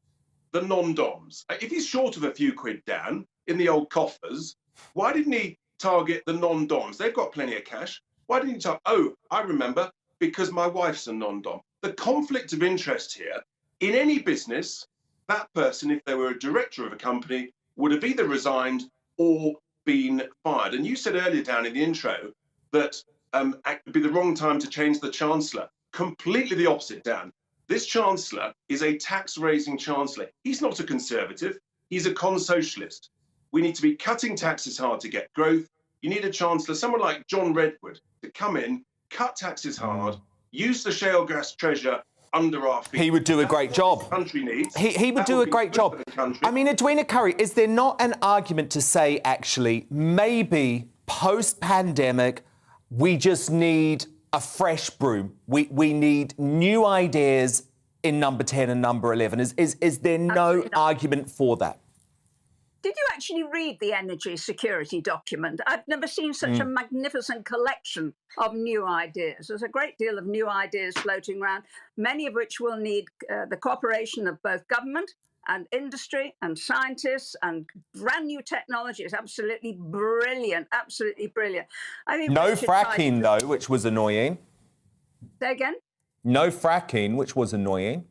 the non-doms. If he's short of a few quid, Dan, in the old coffers, why didn't he target the non-doms? They've got plenty of cash. Why didn't he target? Oh, I remember, because my wife's a non-dom. The conflict of interest here, in any business, that person, if they were a director of a company, would have either resigned or been fired. And you said earlier down in the intro that it would be the wrong time to change the Chancellor. Completely the opposite, Dan. This Chancellor is a tax-raising Chancellor. He's not a Conservative. He's a con-socialist. We need to be cutting taxes hard to get growth. You need a Chancellor, someone like John Redwood, to come in, cut taxes hard, use the shale gas treasure under our feet. He would do a great job. Country needs. He would do a great job. I mean, Edwina Curry, is there not an argument to say, actually, maybe post-pandemic, we just need a fresh broom? We need new ideas in number 10 and number 11. Is there no argument for that? Did you actually read the energy security document? I've never seen such a magnificent collection of new ideas. There's a great deal of new ideas floating around, many of which will need the cooperation of both government and industry and scientists and brand new technology. It's absolutely brilliant, absolutely brilliant. I think no fracking, though, which was annoying. Say again? No fracking, which was annoying.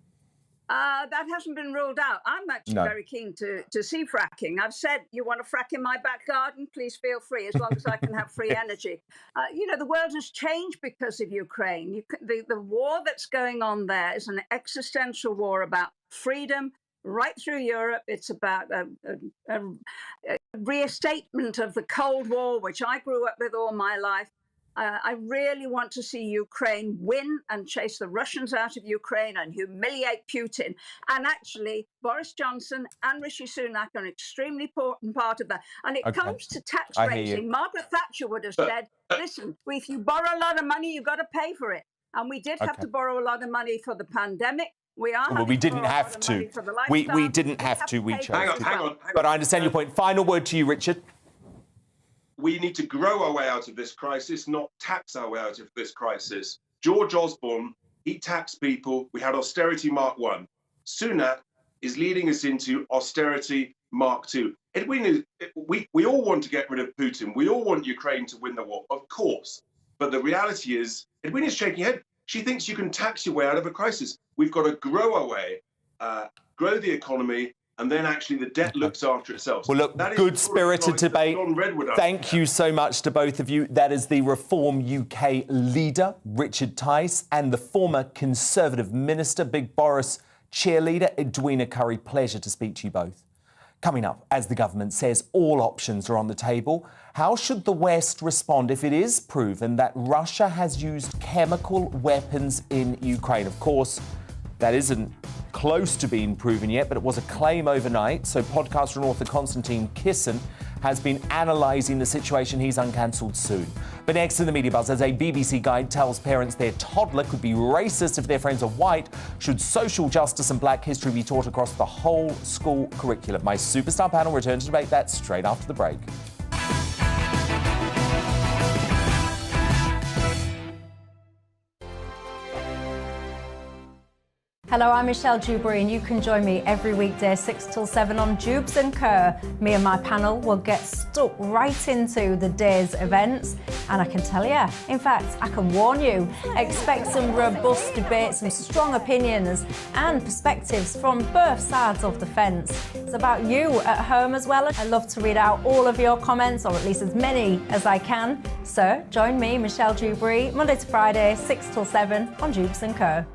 That hasn't been ruled out. I'm actually very keen to see fracking. I've said, you want to frack in my back garden? Please feel free, as long as I can have free energy. You know, the world has changed because of Ukraine. The war that's going on there is an existential war about freedom right through Europe. It's about a restatement of the Cold War, which I grew up with all my life. I really want to see Ukraine win and chase the Russians out of Ukraine and humiliate Putin. And actually, Boris Johnson and Rishi Sunak are an extremely important part of that. And it comes to tax raising. Margaret Thatcher would have said, listen, if you borrow a lot of money, you've got to pay for it. And we did have to borrow a lot of money for the pandemic. Well, we didn't have to. We didn't have to. We chose to. Hang on. But I understand your point. Final word to you, Richard. We need to grow our way out of this crisis, not tax our way out of this crisis. George Osborne, he taxed people. We had austerity Mark 1. Sunak is leading us into austerity Mark 2. Edwina, we all want to get rid of Putin. We all want Ukraine to win the war, of course. But the reality is, Edwina's shaking her head. She thinks you can tax your way out of a crisis. We've got to grow our way, grow the economy, and then actually the debt looks after itself. Well, look, good-spirited debate. Thank you so much to both of you. That is the Reform UK leader, Richard Tice, and the former Conservative Minister, Big Boris cheerleader, Edwina Curry. Pleasure to speak to you both. Coming up, as the government says all options are on the table, how should the West respond if it is proven that Russia has used chemical weapons in Ukraine? Of course, that isn't close to being proven yet, but it was a claim overnight. So podcaster and author Konstantin Kisin has been analysing the situation. He's uncancelled soon. But next in the Media Buzz, as a BBC guide tells parents their toddler could be racist if their friends are white, should social justice and black history be taught across the whole school curriculum? My superstar panel returns to debate that straight after the break. Hello, I'm Michelle Dewberry, and you can join me every weekday 6 till 7 on Jubes and Kerr. Me and my panel will get stuck right into the day's events, and I can tell you, in fact, I can warn you, expect some robust debates, some strong opinions and perspectives from both sides of the fence. It's about you at home as well. I love to read out all of your comments, or at least as many as I can. So join me, Michelle Dewberry, Monday to Friday, 6 till 7 on Jubes and Kerr.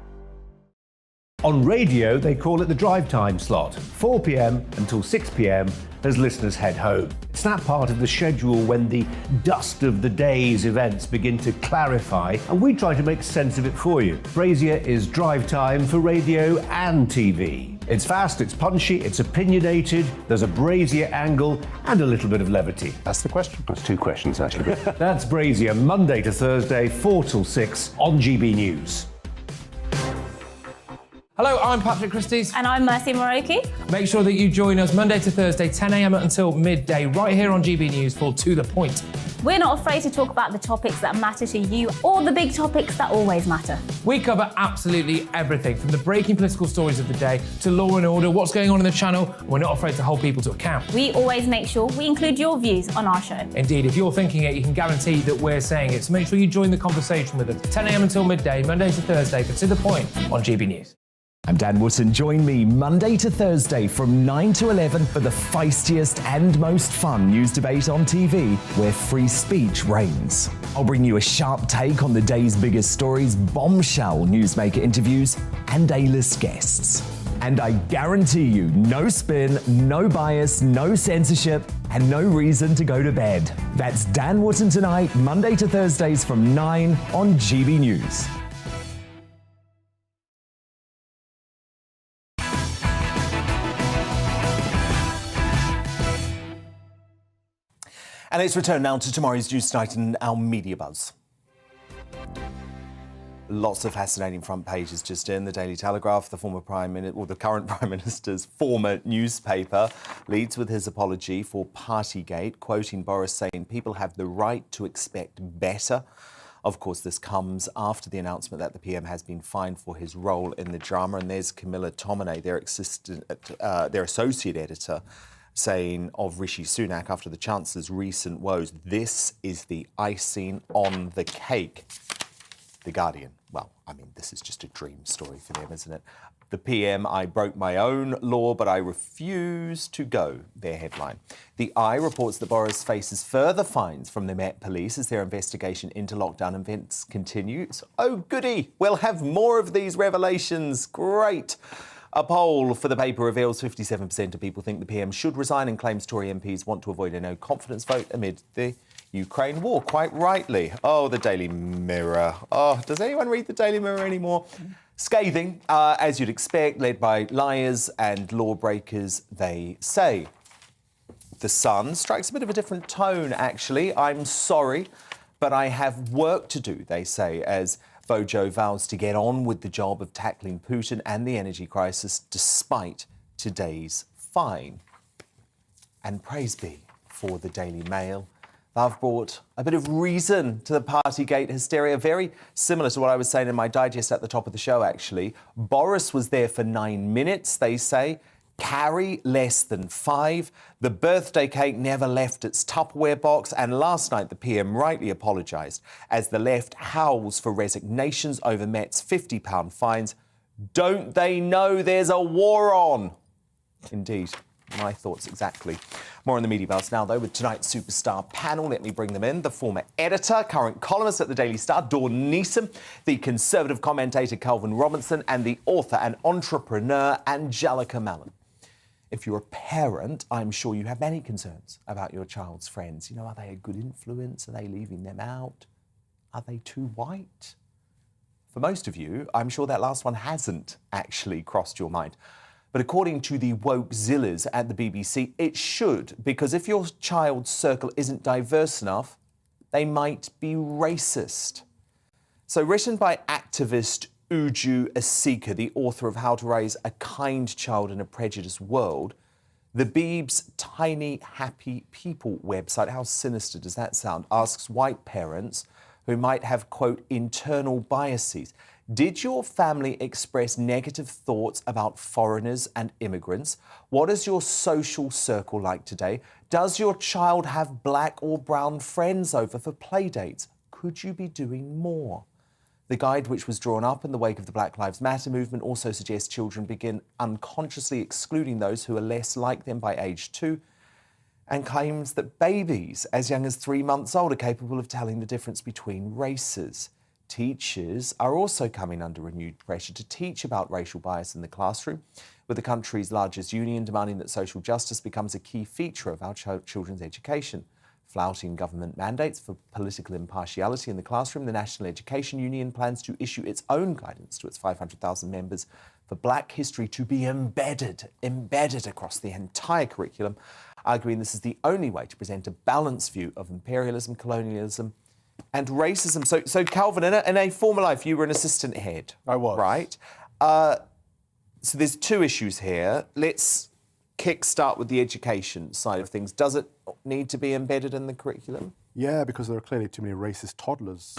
On radio, they call it the drive time slot, 4 p.m. until 6 p.m. as listeners head home. It's that part of the schedule when the dust of the day's events begin to clarify, and we try to make sense of it for you. Brazier is drive time for radio and TV. It's fast, it's punchy, it's opinionated, there's a Brazier angle and a little bit of levity. That's the question. That's two questions, actually. That's Brazier, Monday to Thursday, 4 till 6 on GB News. Hello, I'm Patrick Christie's. And I'm Mercy Moroki. Make sure that you join us Monday to Thursday, 10 a.m. until midday, right here on GB News for To The Point. We're not afraid to talk about the topics that matter to you, or the big topics that always matter. We cover absolutely everything, from the breaking political stories of the day to law and order, what's going on in the channel. We're not afraid to hold people to account. We always make sure we include your views on our show. Indeed, if you're thinking it, you can guarantee that we're saying it. So make sure you join the conversation with us, 10 a.m. until midday, Monday to Thursday for To The Point on GB News. I'm Dan Wootton. Join me Monday to Thursday from 9 to 11 for the feistiest and most fun news debate on TV, where free speech reigns. I'll bring you a sharp take on the day's biggest stories, bombshell newsmaker interviews, and A-list guests. And I guarantee you, no spin, no bias, no censorship, and no reason to go to bed. That's Dan Wootton tonight, Monday to Thursdays from 9 on GBNews. And let's return now to tomorrow's News Tonight and our media buzz. Lots of fascinating front pages just in. The Daily Telegraph, the current Prime Minister's former newspaper, leads with his apology for Partygate, quoting Boris saying people have the right to expect better. Of course, this comes after the announcement that the PM has been fined for his role in the drama. And there's Camilla Tominay, their associate editor, saying of Rishi Sunak after the Chancellor's recent woes, this is the icing on the cake. The Guardian, well, I mean, this is just a dream story for them, isn't it? The PM, I broke my own law, but I refuse to go, their headline. The Eye reports that Boris faces further fines from the Met Police as their investigation into lockdown events continues. Oh, goody, we'll have more of these revelations. Great. A poll for the paper reveals 57% of people think the PM should resign and claims Tory MPs want to avoid a no-confidence vote amid the Ukraine war, quite rightly. Oh, the Daily Mirror. Oh, does anyone read the Daily Mirror anymore? Scathing, as you'd expect, led by liars and lawbreakers, they say. The Sun strikes a bit of a different tone, actually. I'm sorry, but I have work to do, they say, as Bojo vows to get on with the job of tackling Putin and the energy crisis despite today's fine. And praise be for the Daily Mail. They've brought a bit of reason to the Partygate hysteria, very similar to what I was saying in my digest at the top of the show, actually. Boris was there for 9 minutes, they say. Carrie, less than 5. The birthday cake never left its Tupperware box. And last night, the PM rightly apologised as the left howls for resignations over Met's £50 fines. Don't they know there's a war on? Indeed. My thoughts exactly. More on the media buzz now, though, with tonight's superstar panel. Let me bring them in. The former editor, current columnist at the Daily Star, Dawn Neeson, the Conservative commentator, Calvin Robinson, and the author and entrepreneur, Angelica Mallon. If you're a parent, I'm sure you have many concerns about your child's friends. You know, are they a good influence? Are they leaving them out? Are they too white? For most of you, I'm sure that last one hasn't actually crossed your mind. But according to the wokezillas at the BBC, it should, because if your child's circle isn't diverse enough, they might be racist. So written by activist Uju Asika, the author of How to Raise a Kind Child in a Prejudiced World, the Beeb's Tiny Happy People website, how sinister does that sound, asks white parents who might have, quote, internal biases. Did your family express negative thoughts about foreigners and immigrants? What is your social circle like today? Does your child have black or brown friends over for play dates? Could you be doing more? The guide, which was drawn up in the wake of the Black Lives Matter movement, also suggests children begin unconsciously excluding those who are less like them by age 2, and claims that babies as young as 3 months old are capable of telling the difference between races. Teachers are also coming under renewed pressure to teach about racial bias in the classroom, with the country's largest union demanding that social justice becomes a key feature of our children's education. Flouting government mandates for political impartiality in the classroom, the National Education Union plans to issue its own guidance to its 500,000 members for Black history to be embedded across the entire curriculum, arguing this is the only way to present a balanced view of imperialism, colonialism, and racism. So Calvin, in a former life, you were an assistant head. I was. Right? So there's two issues here. Let's kickstart with the education side of things. Does it need to be embedded in the curriculum? Yeah, because there are clearly too many racist toddlers.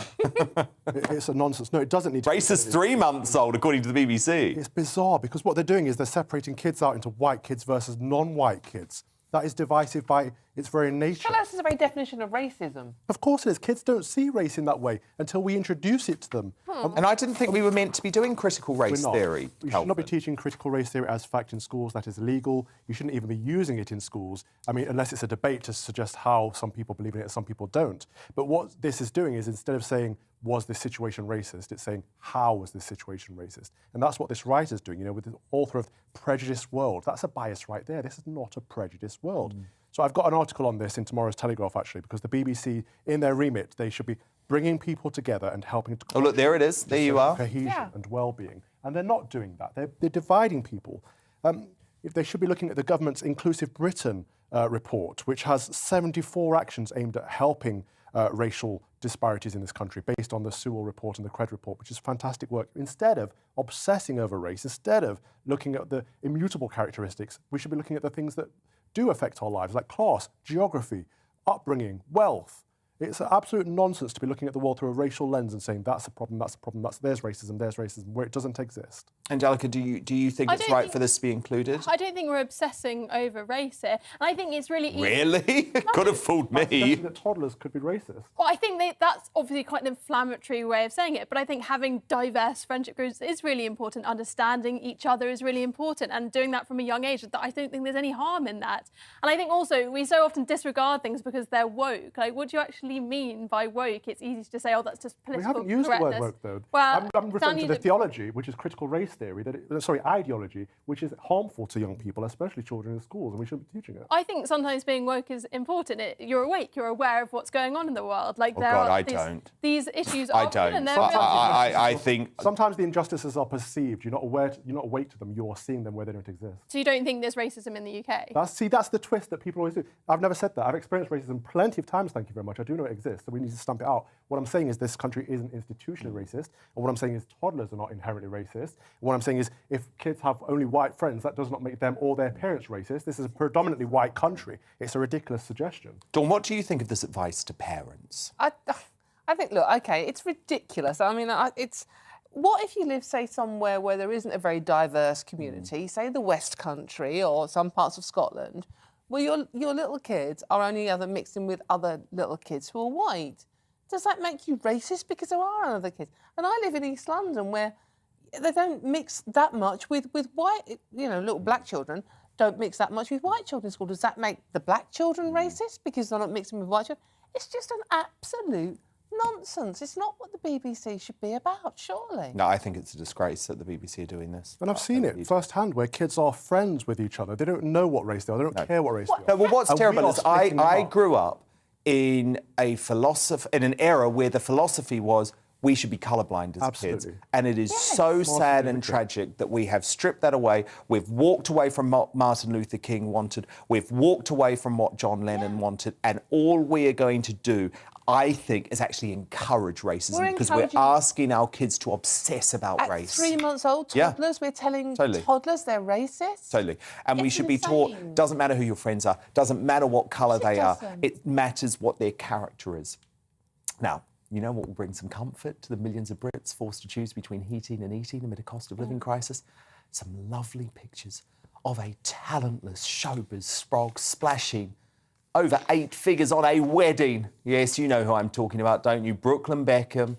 It's a nonsense. No, it doesn't need to. Racist 3 months old, according to the BBC. It's bizarre because what they're doing is they're separating kids out into white kids versus non-white kids. That is divisive by its very nature. So that's the very definition of racism. Of course it is. Kids don't see race in that way until we introduce it to them. And I didn't think we were meant to be doing critical race theory. We should not be teaching critical race theory as fact in schools. That is illegal. You shouldn't even be using it in schools. I mean, unless it's a debate to suggest how some people believe in it and some people don't. But what this is doing is, instead of saying, was this situation racist? It's saying, how was this situation racist? And that's what this writer's doing, you know, with the author of Prejudiced World. That's a bias right there. This is not a prejudiced world. So I've got an article on this in tomorrow's Telegraph, actually, because the BBC, in their remit, they should be bringing people together and helping to... Oh, look, there it is. There you are. ...cohesion and well-being. And they're not doing that. They're dividing people. If they should be looking at the government's Inclusive Briton report, which has 74 actions aimed at helping racial disparities in this country based on the Sewell report and the Cred report, which is fantastic work. Instead of obsessing over race, instead of looking at the immutable characteristics, we should be looking at the things that do affect our lives, like class, geography, upbringing, wealth. It's absolute nonsense to be looking at the world through a racial lens and saying that's a problem, there's racism, where it doesn't exist. Angelica, do you think it's right for this to be included? I don't think we're obsessing over race here. And I think it's really easy. Really? Could have fooled me. Suggesting that toddlers could be racist. Well, I think that's obviously quite an inflammatory way of saying it, but I think having diverse friendship groups is really important. Understanding each other is really important, and doing that from a young age, I don't think there's any harm in that. And I think also we so often disregard things because they're woke. Like, what do you actually mean by woke? It's easy to say, oh, that's just political correctness. We haven't used the word woke, though. Well, I'm referring to the theology, which is critical race theory, ideology, which is harmful to young people, especially children in schools, and we shouldn't be teaching it. I think sometimes being woke is important. You're awake, you're aware of what's going on in the world. Like, these issues are... I don't. I think... Sometimes the injustices are perceived. You're not awake to them, you're seeing them where they don't exist. So you don't think there's racism in the UK? That's the twist that people always do. I've never said that. I've experienced racism plenty of times, thank you very much. I do know it exists, so we need to stamp it out. What I'm saying is this country isn't institutionally racist, and what I'm saying is toddlers are not inherently racist. And what I'm saying is if kids have only white friends, that does not make them or their parents racist. This is a predominantly white country. It's a ridiculous suggestion. Dawn, what do you think of this advice to parents? I think, look, OK, it's ridiculous. I mean, it's... What if you live, say, somewhere where there isn't a very diverse community, say the West Country or some parts of Scotland, where your little kids are only ever mixed in with other little kids who are white? Does that make you racist because there are other kids? And I live in East London where they don't mix that much with white, little black children don't mix that much with white children in school. Does that make the black children racist because they're not mixing with white children? It's just an absolute nonsense. It's not what the BBC should be about, surely. No, I think it's a disgrace that the BBC are doing this. And I've seen it firsthand where kids are friends with each other. They don't know what race they are. They don't care what race they are. No, well, what's terrible is I grew up in an era where the philosophy was we should be colourblind as kids. And it is so sad and tragic that we have stripped that away. We've walked away from what Martin Luther King wanted. We've walked away from what John Lennon wanted. And all we are going to do, I think, is actually encourage racism because we're asking our kids to obsess about race. At 3 months old, toddlers, we're telling toddlers they're racist? Totally. And we should be taught, doesn't matter who your friends are, doesn't matter what colour they are, it matters what their character is. Now, you know what will bring some comfort to the millions of Brits forced to choose between heating and eating amid a cost of living crisis? Some lovely pictures of a talentless showbiz sprog splashing over 8 figures on a wedding. Yes, you know who I'm talking about, don't you? Brooklyn Beckham,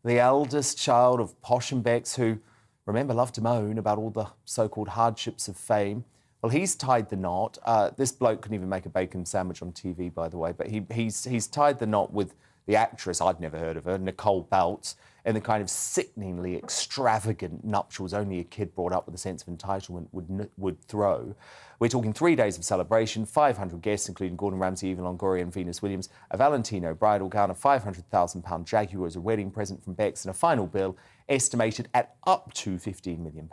the eldest child of Posh and Becks, who, remember, loved to moan about all the so-called hardships of fame. Well, he's tied the knot. This bloke couldn't even make a bacon sandwich on TV, by the way, but he's tied the knot with the actress, I'd never heard of her, Nicole Baltz, in the kind of sickeningly extravagant nuptials only a kid brought up with a sense of entitlement would throw. We're talking 3 days of celebration, 500 guests, including Gordon Ramsay, Eva Longoria and Venus Williams, a Valentino bridal gown, a £500,000 Jaguar as a wedding present from Bex, and a final bill estimated at up to £15 million.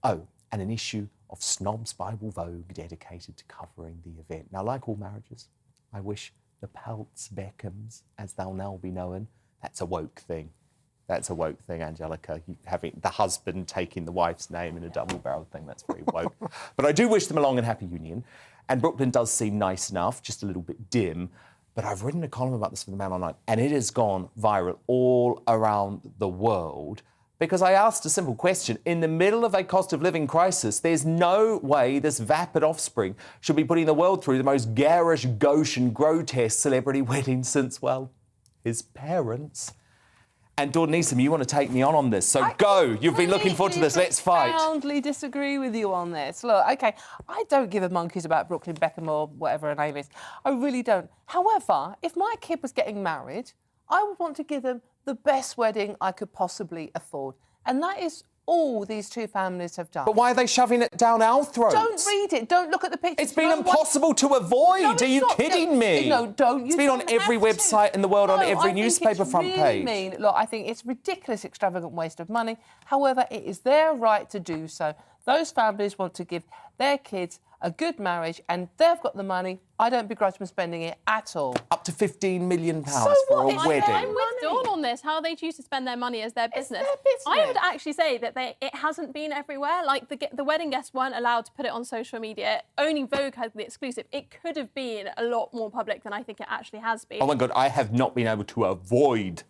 Oh, and an issue of Snob's Bible Vogue dedicated to covering the event. Now, like all marriages, I wish the Peltz Beckhams, as they'll now be known, that's a woke thing. That's a woke thing, Angelica. Having the husband taking the wife's name in a double-barreled thing, that's very woke. But I do wish them a long and happy union. And Brooklyn does seem nice enough, just a little bit dim. But I've written a column about this for the Man Online, and it has gone viral all around the world. Because I asked a simple question. In the middle of a cost of living crisis, there's no way this vapid offspring should be putting the world through the most garish, gauche and grotesque celebrity wedding since, well, his parents. And Dawn Neeson, you want to take me on this. So go. You've been looking forward to this. Let's fight. I profoundly disagree with you on this. Look, OK, I don't give a monkeys about Brooklyn Beckham or whatever her name is. I really don't. However, if my kid was getting married, I would want to give them the best wedding I could possibly afford. And that is all these two families have done. But why are they shoving it down our throats? Don't read it. Don't look at the pictures. It's been impossible to avoid. No, are you kidding me? No, don't. It's been on every website in the world, on every newspaper front page. Mean. Look, I think it's ridiculous, extravagant waste of money. However, it is their right to do so. Those families want to give their kids a good marriage and they've got the money. I don't begrudge them spending it at all. Up to £15 million So for a what? wedding. I'm with Dawn on this, how they choose to spend their money as their business. I would actually say that it hasn't been everywhere. Like, the wedding guests weren't allowed to put it on social media. Only Vogue had the exclusive. It could have been a lot more public than I think it actually has been. Oh, my God, I have not been able to avoid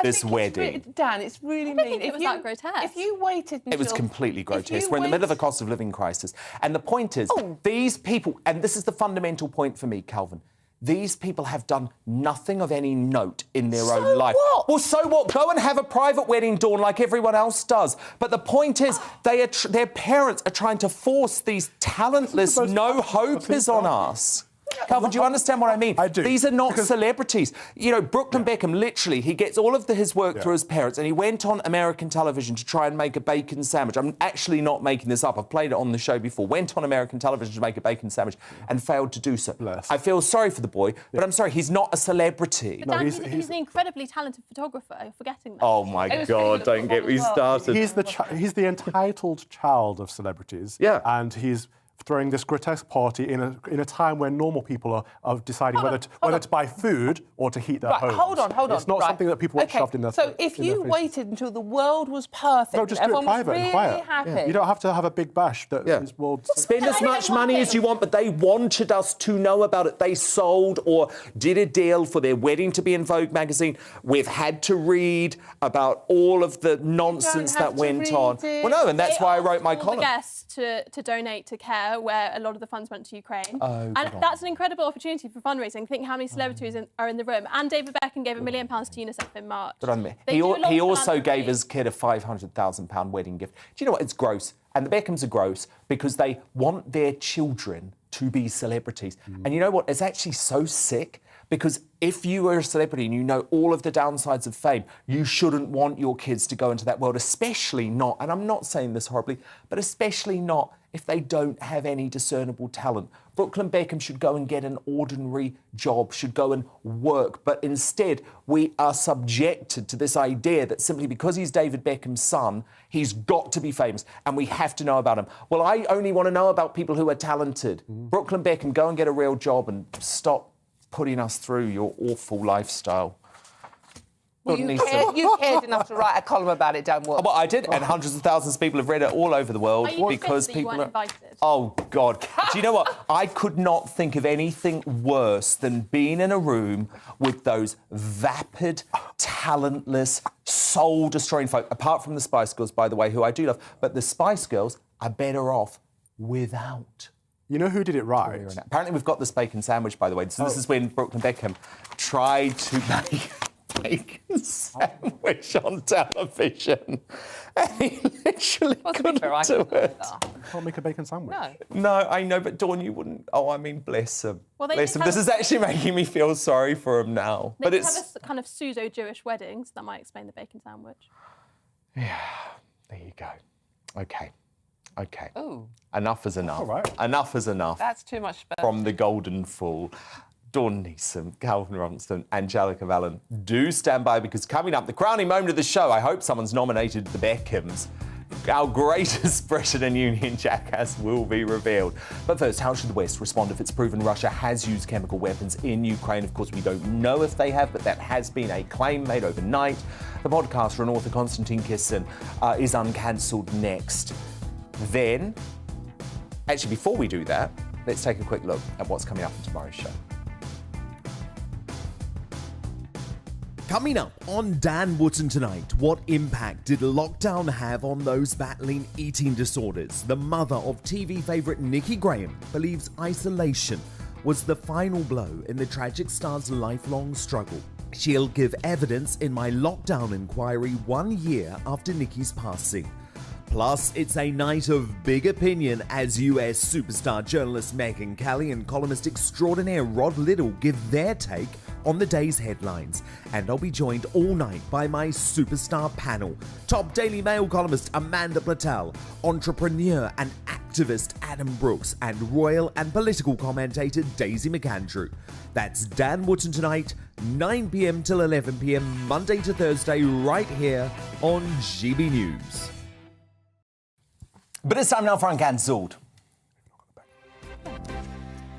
this wedding. Dan, it's really I mean. don't think it was that grotesque. If you waited until... It was completely grotesque. We're in the middle of a cost of living crisis. And the point is, these people, and this is the fundamental point for me, Calvin, these people have done nothing of any note in their own life. What? Well, so what? Go and have a private wedding, Dawn, like everyone else does. But the point is, their parents are trying to force these talentless no-hopers on us. Calvin, do you understand what I mean? I do. These are not celebrities. You know, Brooklyn Beckham, literally, he gets all of his work through his parents, and he went on American television to try and make a bacon sandwich. I'm actually not making this up. I've played it on the show before. Went on American television to make a bacon sandwich and failed to do so. I feel sorry for the boy, but I'm sorry, he's not a celebrity. But Dan, he's an incredibly talented photographer. You're forgetting that. Oh, my God, don't get me started. He's the entitled child of celebrities. Yeah. And he's throwing this grotesque party in a time when normal people are deciding whether to buy food or to heat their homes. Hold on. It's not something that people want shoved in their So if you waited until the world was perfect, no, just do it everyone was private and really quiet. happy. You don't have to have a big bash that is world. Spend as much money as you want, but they wanted us to know about it. They sold or did a deal for their wedding to be in Vogue magazine. We've had to read about all of the nonsense that went on. Well, no, and that's why I wrote my column. The guests to donate to CARE, where a lot of the funds went to Ukraine. Oh, and that's an incredible opportunity for fundraising. Think how many celebrities are in the room. And David Beckham gave £1 million to UNICEF in March. Good on me. They He do a lot he of also philanthropy. gave his kid a £500,000 wedding gift. Do you know what? It's gross. And the Beckhams are gross because they want their children to be celebrities. And you know what? It's actually so sick because if you are a celebrity and you know all of the downsides of fame, you shouldn't want your kids to go into that world, especially not, and I'm not saying this horribly, but especially not if they don't have any discernible talent. Brooklyn Beckham should go and get an ordinary job, should go and work, but instead we are subjected to this idea that simply because he's David Beckham's son, he's got to be famous and we have to know about him. Well, I only want to know about people who are talented. Brooklyn Beckham, go and get a real job and stop putting us through your awful lifestyle. Well, you cared enough to write a column about it, Dan Wootton. Well, I did, and hundreds of thousands of people have read it all over the world because people weren't invited? Oh, God. Do you know what? I could not think of anything worse than being in a room with those vapid, talentless, soul-destroying folk, apart from the Spice Girls, by the way, who I do love, but the Spice Girls are better off without. You know who did it right? Apparently we've got this bacon sandwich, by the way. So this is when Brooklyn Beckham tried to make bacon sandwich on television. And he literally couldn't do it. You can't make a bacon sandwich. No, I know, but Dawn, you wouldn't. Oh, I mean, bless him. Well, they bless him. have This is actually making me feel sorry for him now. They But have it's... a kind of pseudo-Jewish wedding, so that might explain the bacon sandwich. Yeah, there you go. OK. Ooh. Enough is enough. All right. Enough is enough. That's too much better. From the Golden Fool. Dawn Neeson, Calvin Ronston, Angelica Vallon. Do stand by because coming up, the crowning moment of the show, I hope someone's nominated the Beckhams. Our greatest Briton and Union Jackass will be revealed. But first, how should the West respond if it's proven Russia has used chemical weapons in Ukraine? Of course, we don't know if they have, but that has been a claim made overnight. The podcaster and author Konstantin Kisin is uncancelled next. Then, actually, before we do that, let's take a quick look at what's coming up in tomorrow's show. Coming up on Dan Wootton tonight, what impact did lockdown have on those battling eating disorders? The mother of TV favourite Nikki Graham believes isolation was the final blow in the tragic star's lifelong struggle. She'll give evidence in my lockdown inquiry 1 year after Nikki's passing. Plus, it's a night of big opinion as US superstar journalist Megyn Kelly and columnist extraordinaire Rod Liddell give their take on the day's headlines. And I'll be joined all night by my superstar panel. Top Daily Mail columnist Amanda Platel, entrepreneur and activist Adam Brooks, and royal and political commentator Daisy McAndrew. That's Dan Wootton tonight, 9 p.m. till 11 p.m, Monday to Thursday, right here on GB News. But it's time now for Uncancelled.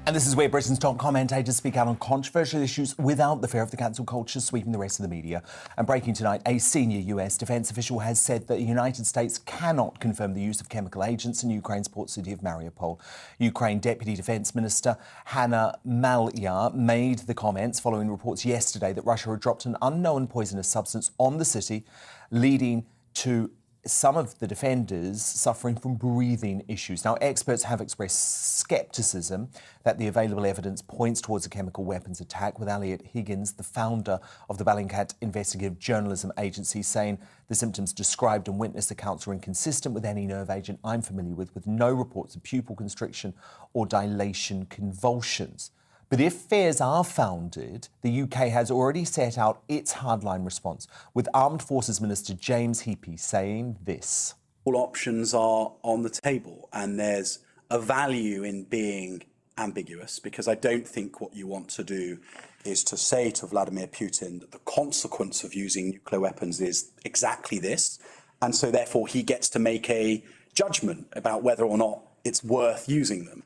And this is where Britain's top commentators speak out on controversial issues without the fear of the cancel culture sweeping the rest of the media. And breaking tonight, a senior US defence official has said that the United States cannot confirm the use of chemical agents in Ukraine's port city of Mariupol. Ukraine Deputy Defence Minister Hanna Maliar made the comments following reports yesterday that Russia had dropped an unknown poisonous substance on the city, leading to some of the defenders suffering from breathing issues. Now, experts have expressed scepticism that the available evidence points towards a chemical weapons attack, with Elliot Higgins, the founder of the Bellingcat Investigative Journalism Agency, saying the symptoms described and witness accounts are inconsistent with any nerve agent I'm familiar with no reports of pupil constriction or dilation convulsions. But if fears are founded, the UK has already set out its hardline response, with Armed Forces Minister James Heappey saying this. All options are on the table, and there's a value in being ambiguous, because I don't think what you want to do is to say to Vladimir Putin that the consequence of using nuclear weapons is exactly this, and so therefore he gets to make a judgment about whether or not it's worth using them.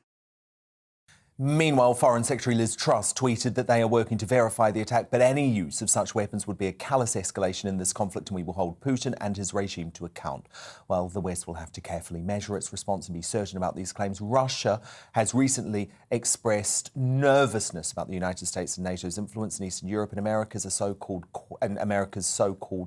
Meanwhile, Foreign Secretary Liz Truss tweeted that they are working to verify the attack, but any use of such weapons would be a callous escalation in this conflict, and we will hold Putin and his regime to account. Well, the West will have to carefully measure its response and be certain about these claims. Russia has recently expressed nervousness about the United States and NATO's influence in Eastern Europe and America's so-called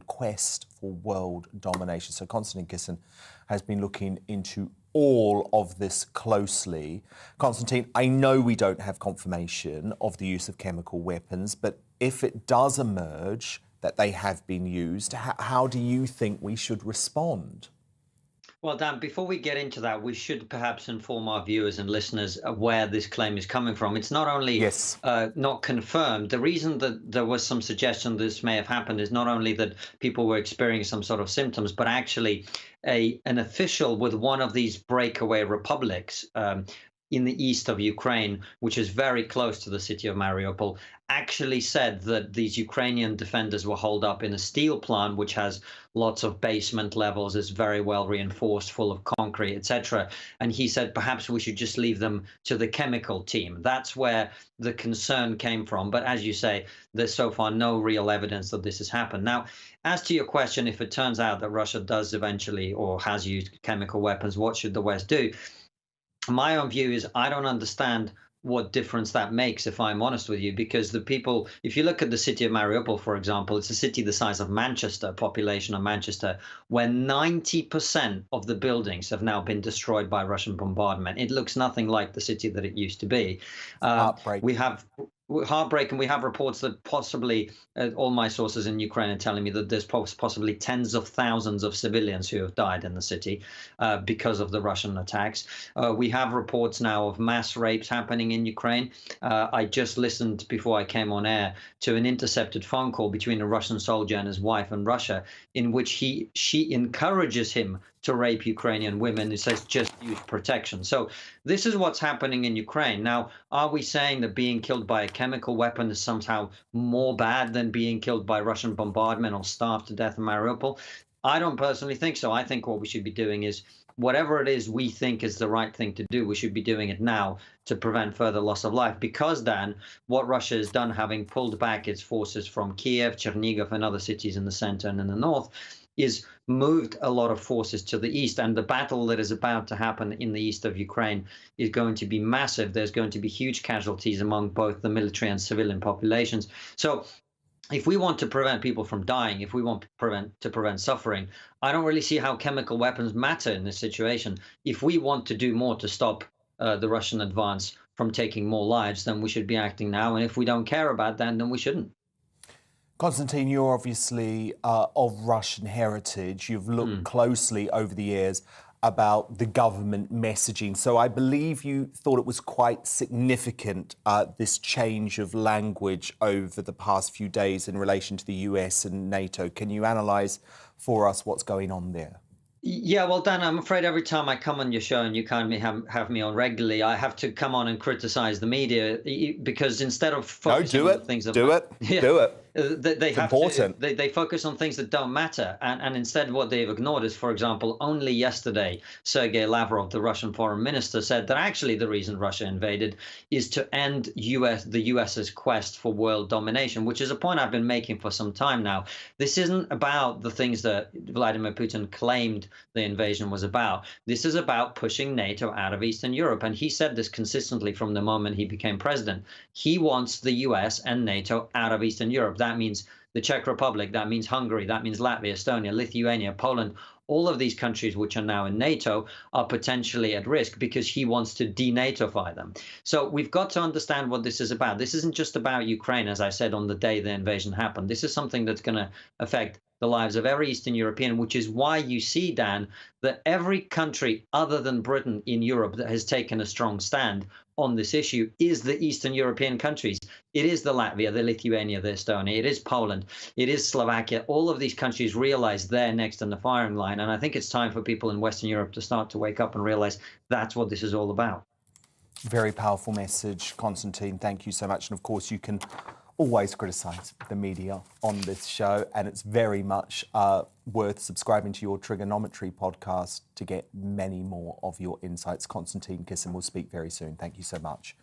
quest for world domination. So Konstantin Kisin has been looking into all of this closely. Konstantin, I know we don't have confirmation of the use of chemical weapons, but if it does emerge that they have been used, how do you think we should respond? Well, Dan, before we get into that, we should perhaps inform our viewers and listeners of where this claim is coming from. It's not only not confirmed. The reason that there was some suggestion this may have happened is not only that people were experiencing some sort of symptoms, but actually an official with one of these breakaway republics in the east of Ukraine, which is very close to the city of Mariupol, actually said that these Ukrainian defenders were holed up in a steel plant, which has lots of basement levels, is very well reinforced, full of concrete, etc. And he said perhaps we should just leave them to the chemical team. That's where the concern came from. But as you say, there's so far no real evidence that this has happened. Now, as to your question, if it turns out that Russia does eventually or has used chemical weapons, what should the West do? My own view is I don't understand what difference that makes, if I'm honest with you, because the people, if you look at the city of Mariupol, for example, it's a city the size of Manchester, population of Manchester, where 90% of the buildings have now been destroyed by Russian bombardment. It looks nothing like the city that it used to be. We have heartbreak, and we have reports that possibly all my sources in Ukraine are telling me that there's possibly tens of thousands of civilians who have died in the city because of the Russian attacks. We have reports now of mass rapes happening in Ukraine. I just listened before I came on air to an intercepted phone call between a Russian soldier and his wife in Russia, in which she encourages him to rape Ukrainian women. It says just use protection. So this is what's happening in Ukraine. Now, are we saying that being killed by a chemical weapon is somehow more bad than being killed by Russian bombardment or starved to death in Mariupol? I don't personally think so. I think what we should be doing is whatever it is we think is the right thing to do, we should be doing it now to prevent further loss of life. Because, Dan, what Russia has done, having pulled back its forces from Kiev, Chernihiv and other cities in the center and in the north, is moved a lot of forces to the east, and the battle that is about to happen in the east of Ukraine is going to be massive. There's going to be huge casualties among both the military and civilian populations. So if we want to prevent people from dying, if we want to prevent suffering, I don't really see how chemical weapons matter in this situation. If we want to do more to stop the Russian advance from taking more lives, then we should be acting now. And if we don't care about that, then we shouldn't. Konstantin, you're obviously of Russian heritage. You've looked closely over the years about the government messaging. So I believe you thought it was quite significant, this change of language over the past few days in relation to the US and NATO. Can you analyse for us what's going on there? Yeah, well, Dan, I'm afraid every time I come on your show and you kindly have me on regularly, I have to come on and criticise the media because instead of focusing on things that do it. They it's important. They focus on things that don't matter. And instead what they've ignored is, for example, only yesterday, Sergei Lavrov, the Russian foreign minister, said that actually the reason Russia invaded is to end the US's quest for world domination, which is a point I've been making for some time now. This isn't about the things that Vladimir Putin claimed the invasion was about. This is about pushing NATO out of Eastern Europe. And he said this consistently from the moment he became president. He wants the US and NATO out of Eastern Europe. That means the Czech Republic, that means Hungary, that means Latvia, Estonia, Lithuania, Poland. All of these countries which are now in NATO are potentially at risk because he wants to denatofy them. So we've got to understand what this is about. This isn't just about Ukraine, as I said on the day the invasion happened. This is something that's going to affect the lives of every Eastern European, which is why you see, Dan, that every country other than Britain in Europe that has taken a strong stand on this issue is the Eastern European countries. It is the Latvia, the Lithuania, the Estonia, it is Poland, it is Slovakia. All of these countries realize they're next in the firing line. And I think it's time for people in Western Europe to start to wake up and realize that's what this is all about. Very powerful message, Konstantin. Thank you so much. And of course, you can always criticise the media on this show, and it's very much worth subscribing to your Trigonometry podcast to get many more of your insights. Konstantin Kisin will speak very soon. Thank you so much.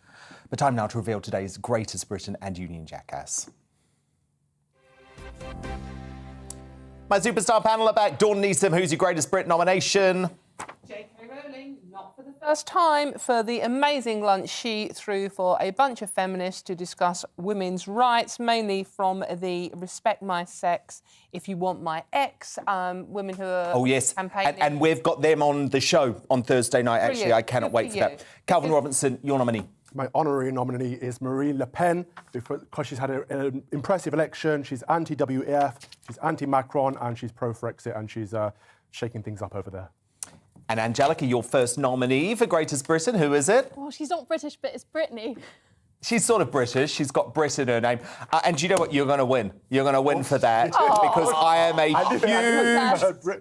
But time now to reveal today's greatest Briton and Union Jackass. My superstar panel are back. Dawn Neeson, who's your greatest Brit nomination? First time for the amazing lunch she threw for a bunch of feminists to discuss women's rights, mainly from the Respect My Sex, If You Want My Ex, women who are campaigning. And we've got them on the show on Thursday night, actually. Brilliant. I cannot wait for that. Calvin Robinson, your nominee. My honorary nominee is Marine Le Pen because she's had an impressive election. She's anti-WEF, she's anti-Macron, and she's pro-Frexit, and she's shaking things up over there. And Angelica, your first nominee for Greatest Britain. Who is it? Well, she's not British, but it's Brittany. She's sort of British. She's got Brit in her name. And do you know what? You're going to win. You're going to win for that because I am a huge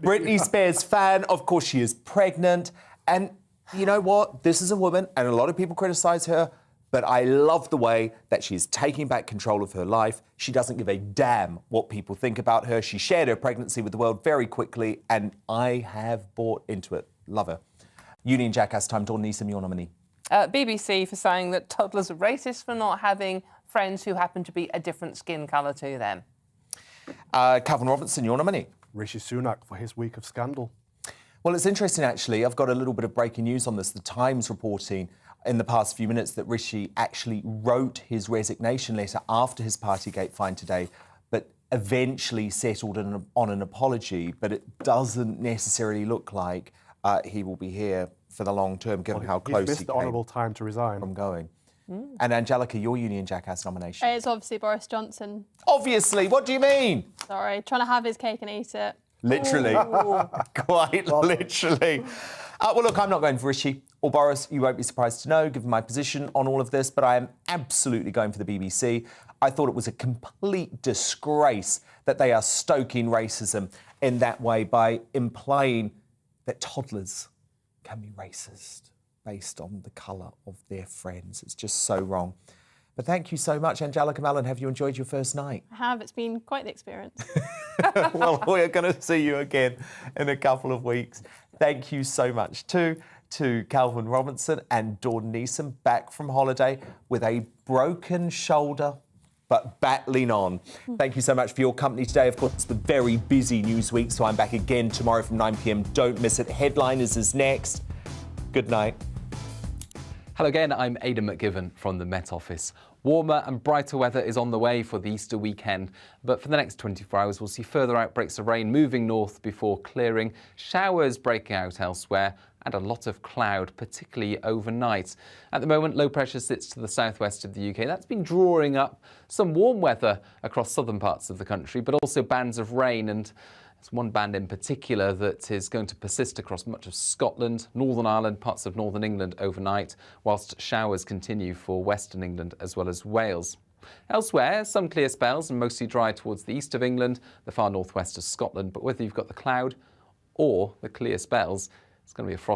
Britney Spears fan. Of course, she is pregnant. And you know what? This is a woman, and a lot of people criticise her, but I love the way that she's taking back control of her life. She doesn't give a damn what people think about her. She shared her pregnancy with the world very quickly, and I have bought into it. Love her. Union Jackass time. Dawn Neeson, your nominee. BBC for saying that toddlers are racist for not having friends who happen to be a different skin colour to them. Calvin Robinson, your nominee. Rishi Sunak for his week of scandal. Well, it's interesting, actually. I've got a little bit of breaking news on this. The Times reporting in the past few minutes that Rishi actually wrote his resignation letter after his Partygate fine today, but eventually settled on an apology. But it doesn't necessarily look like he will be here for the long term, given how close he missed the honourable time to resign from going. And Angelica, your Union Jackass nomination. It's obviously Boris Johnson. Obviously, what do you mean? Sorry, trying to have his cake and eat it. Literally. Quite literally. Well, look, I'm not going for Rishi or Boris. You won't be surprised to know, given my position on all of this, but I am absolutely going for the BBC. I thought it was a complete disgrace that they are stoking racism in that way by implying that toddlers can be racist based on the colour of their friends. It's just so wrong. But thank you so much, Angelica Mallon. Have you enjoyed your first night? I have. It's been quite the experience. Well, we're going to see you again in a couple of weeks. Thank you so much, too, to Calvin Robinson and Dawn Neeson, back from holiday with a broken shoulder, but battling on. Thank you so much for your company today. Of course, it's the very busy news week, so I'm back again tomorrow from 9 p.m. Don't miss it. Headliners is next. Good night. Hello again, I'm Aidan McGivern from the Met Office. Warmer and brighter weather is on the way for the Easter weekend, but for the next 24 hours we'll see further outbreaks of rain moving north before clearing, showers breaking out elsewhere and a lot of cloud, particularly overnight. At the moment, low pressure sits to the southwest of the UK. That's been drawing up some warm weather across southern parts of the country, but also bands of rain, and there's one band in particular that is going to persist across much of Scotland, Northern Ireland, parts of northern England overnight, whilst showers continue for western England as well as Wales. Elsewhere, some clear spells and mostly dry towards the east of England, the far northwest of Scotland, but whether you've got the cloud or the clear spells, it's going to be a frost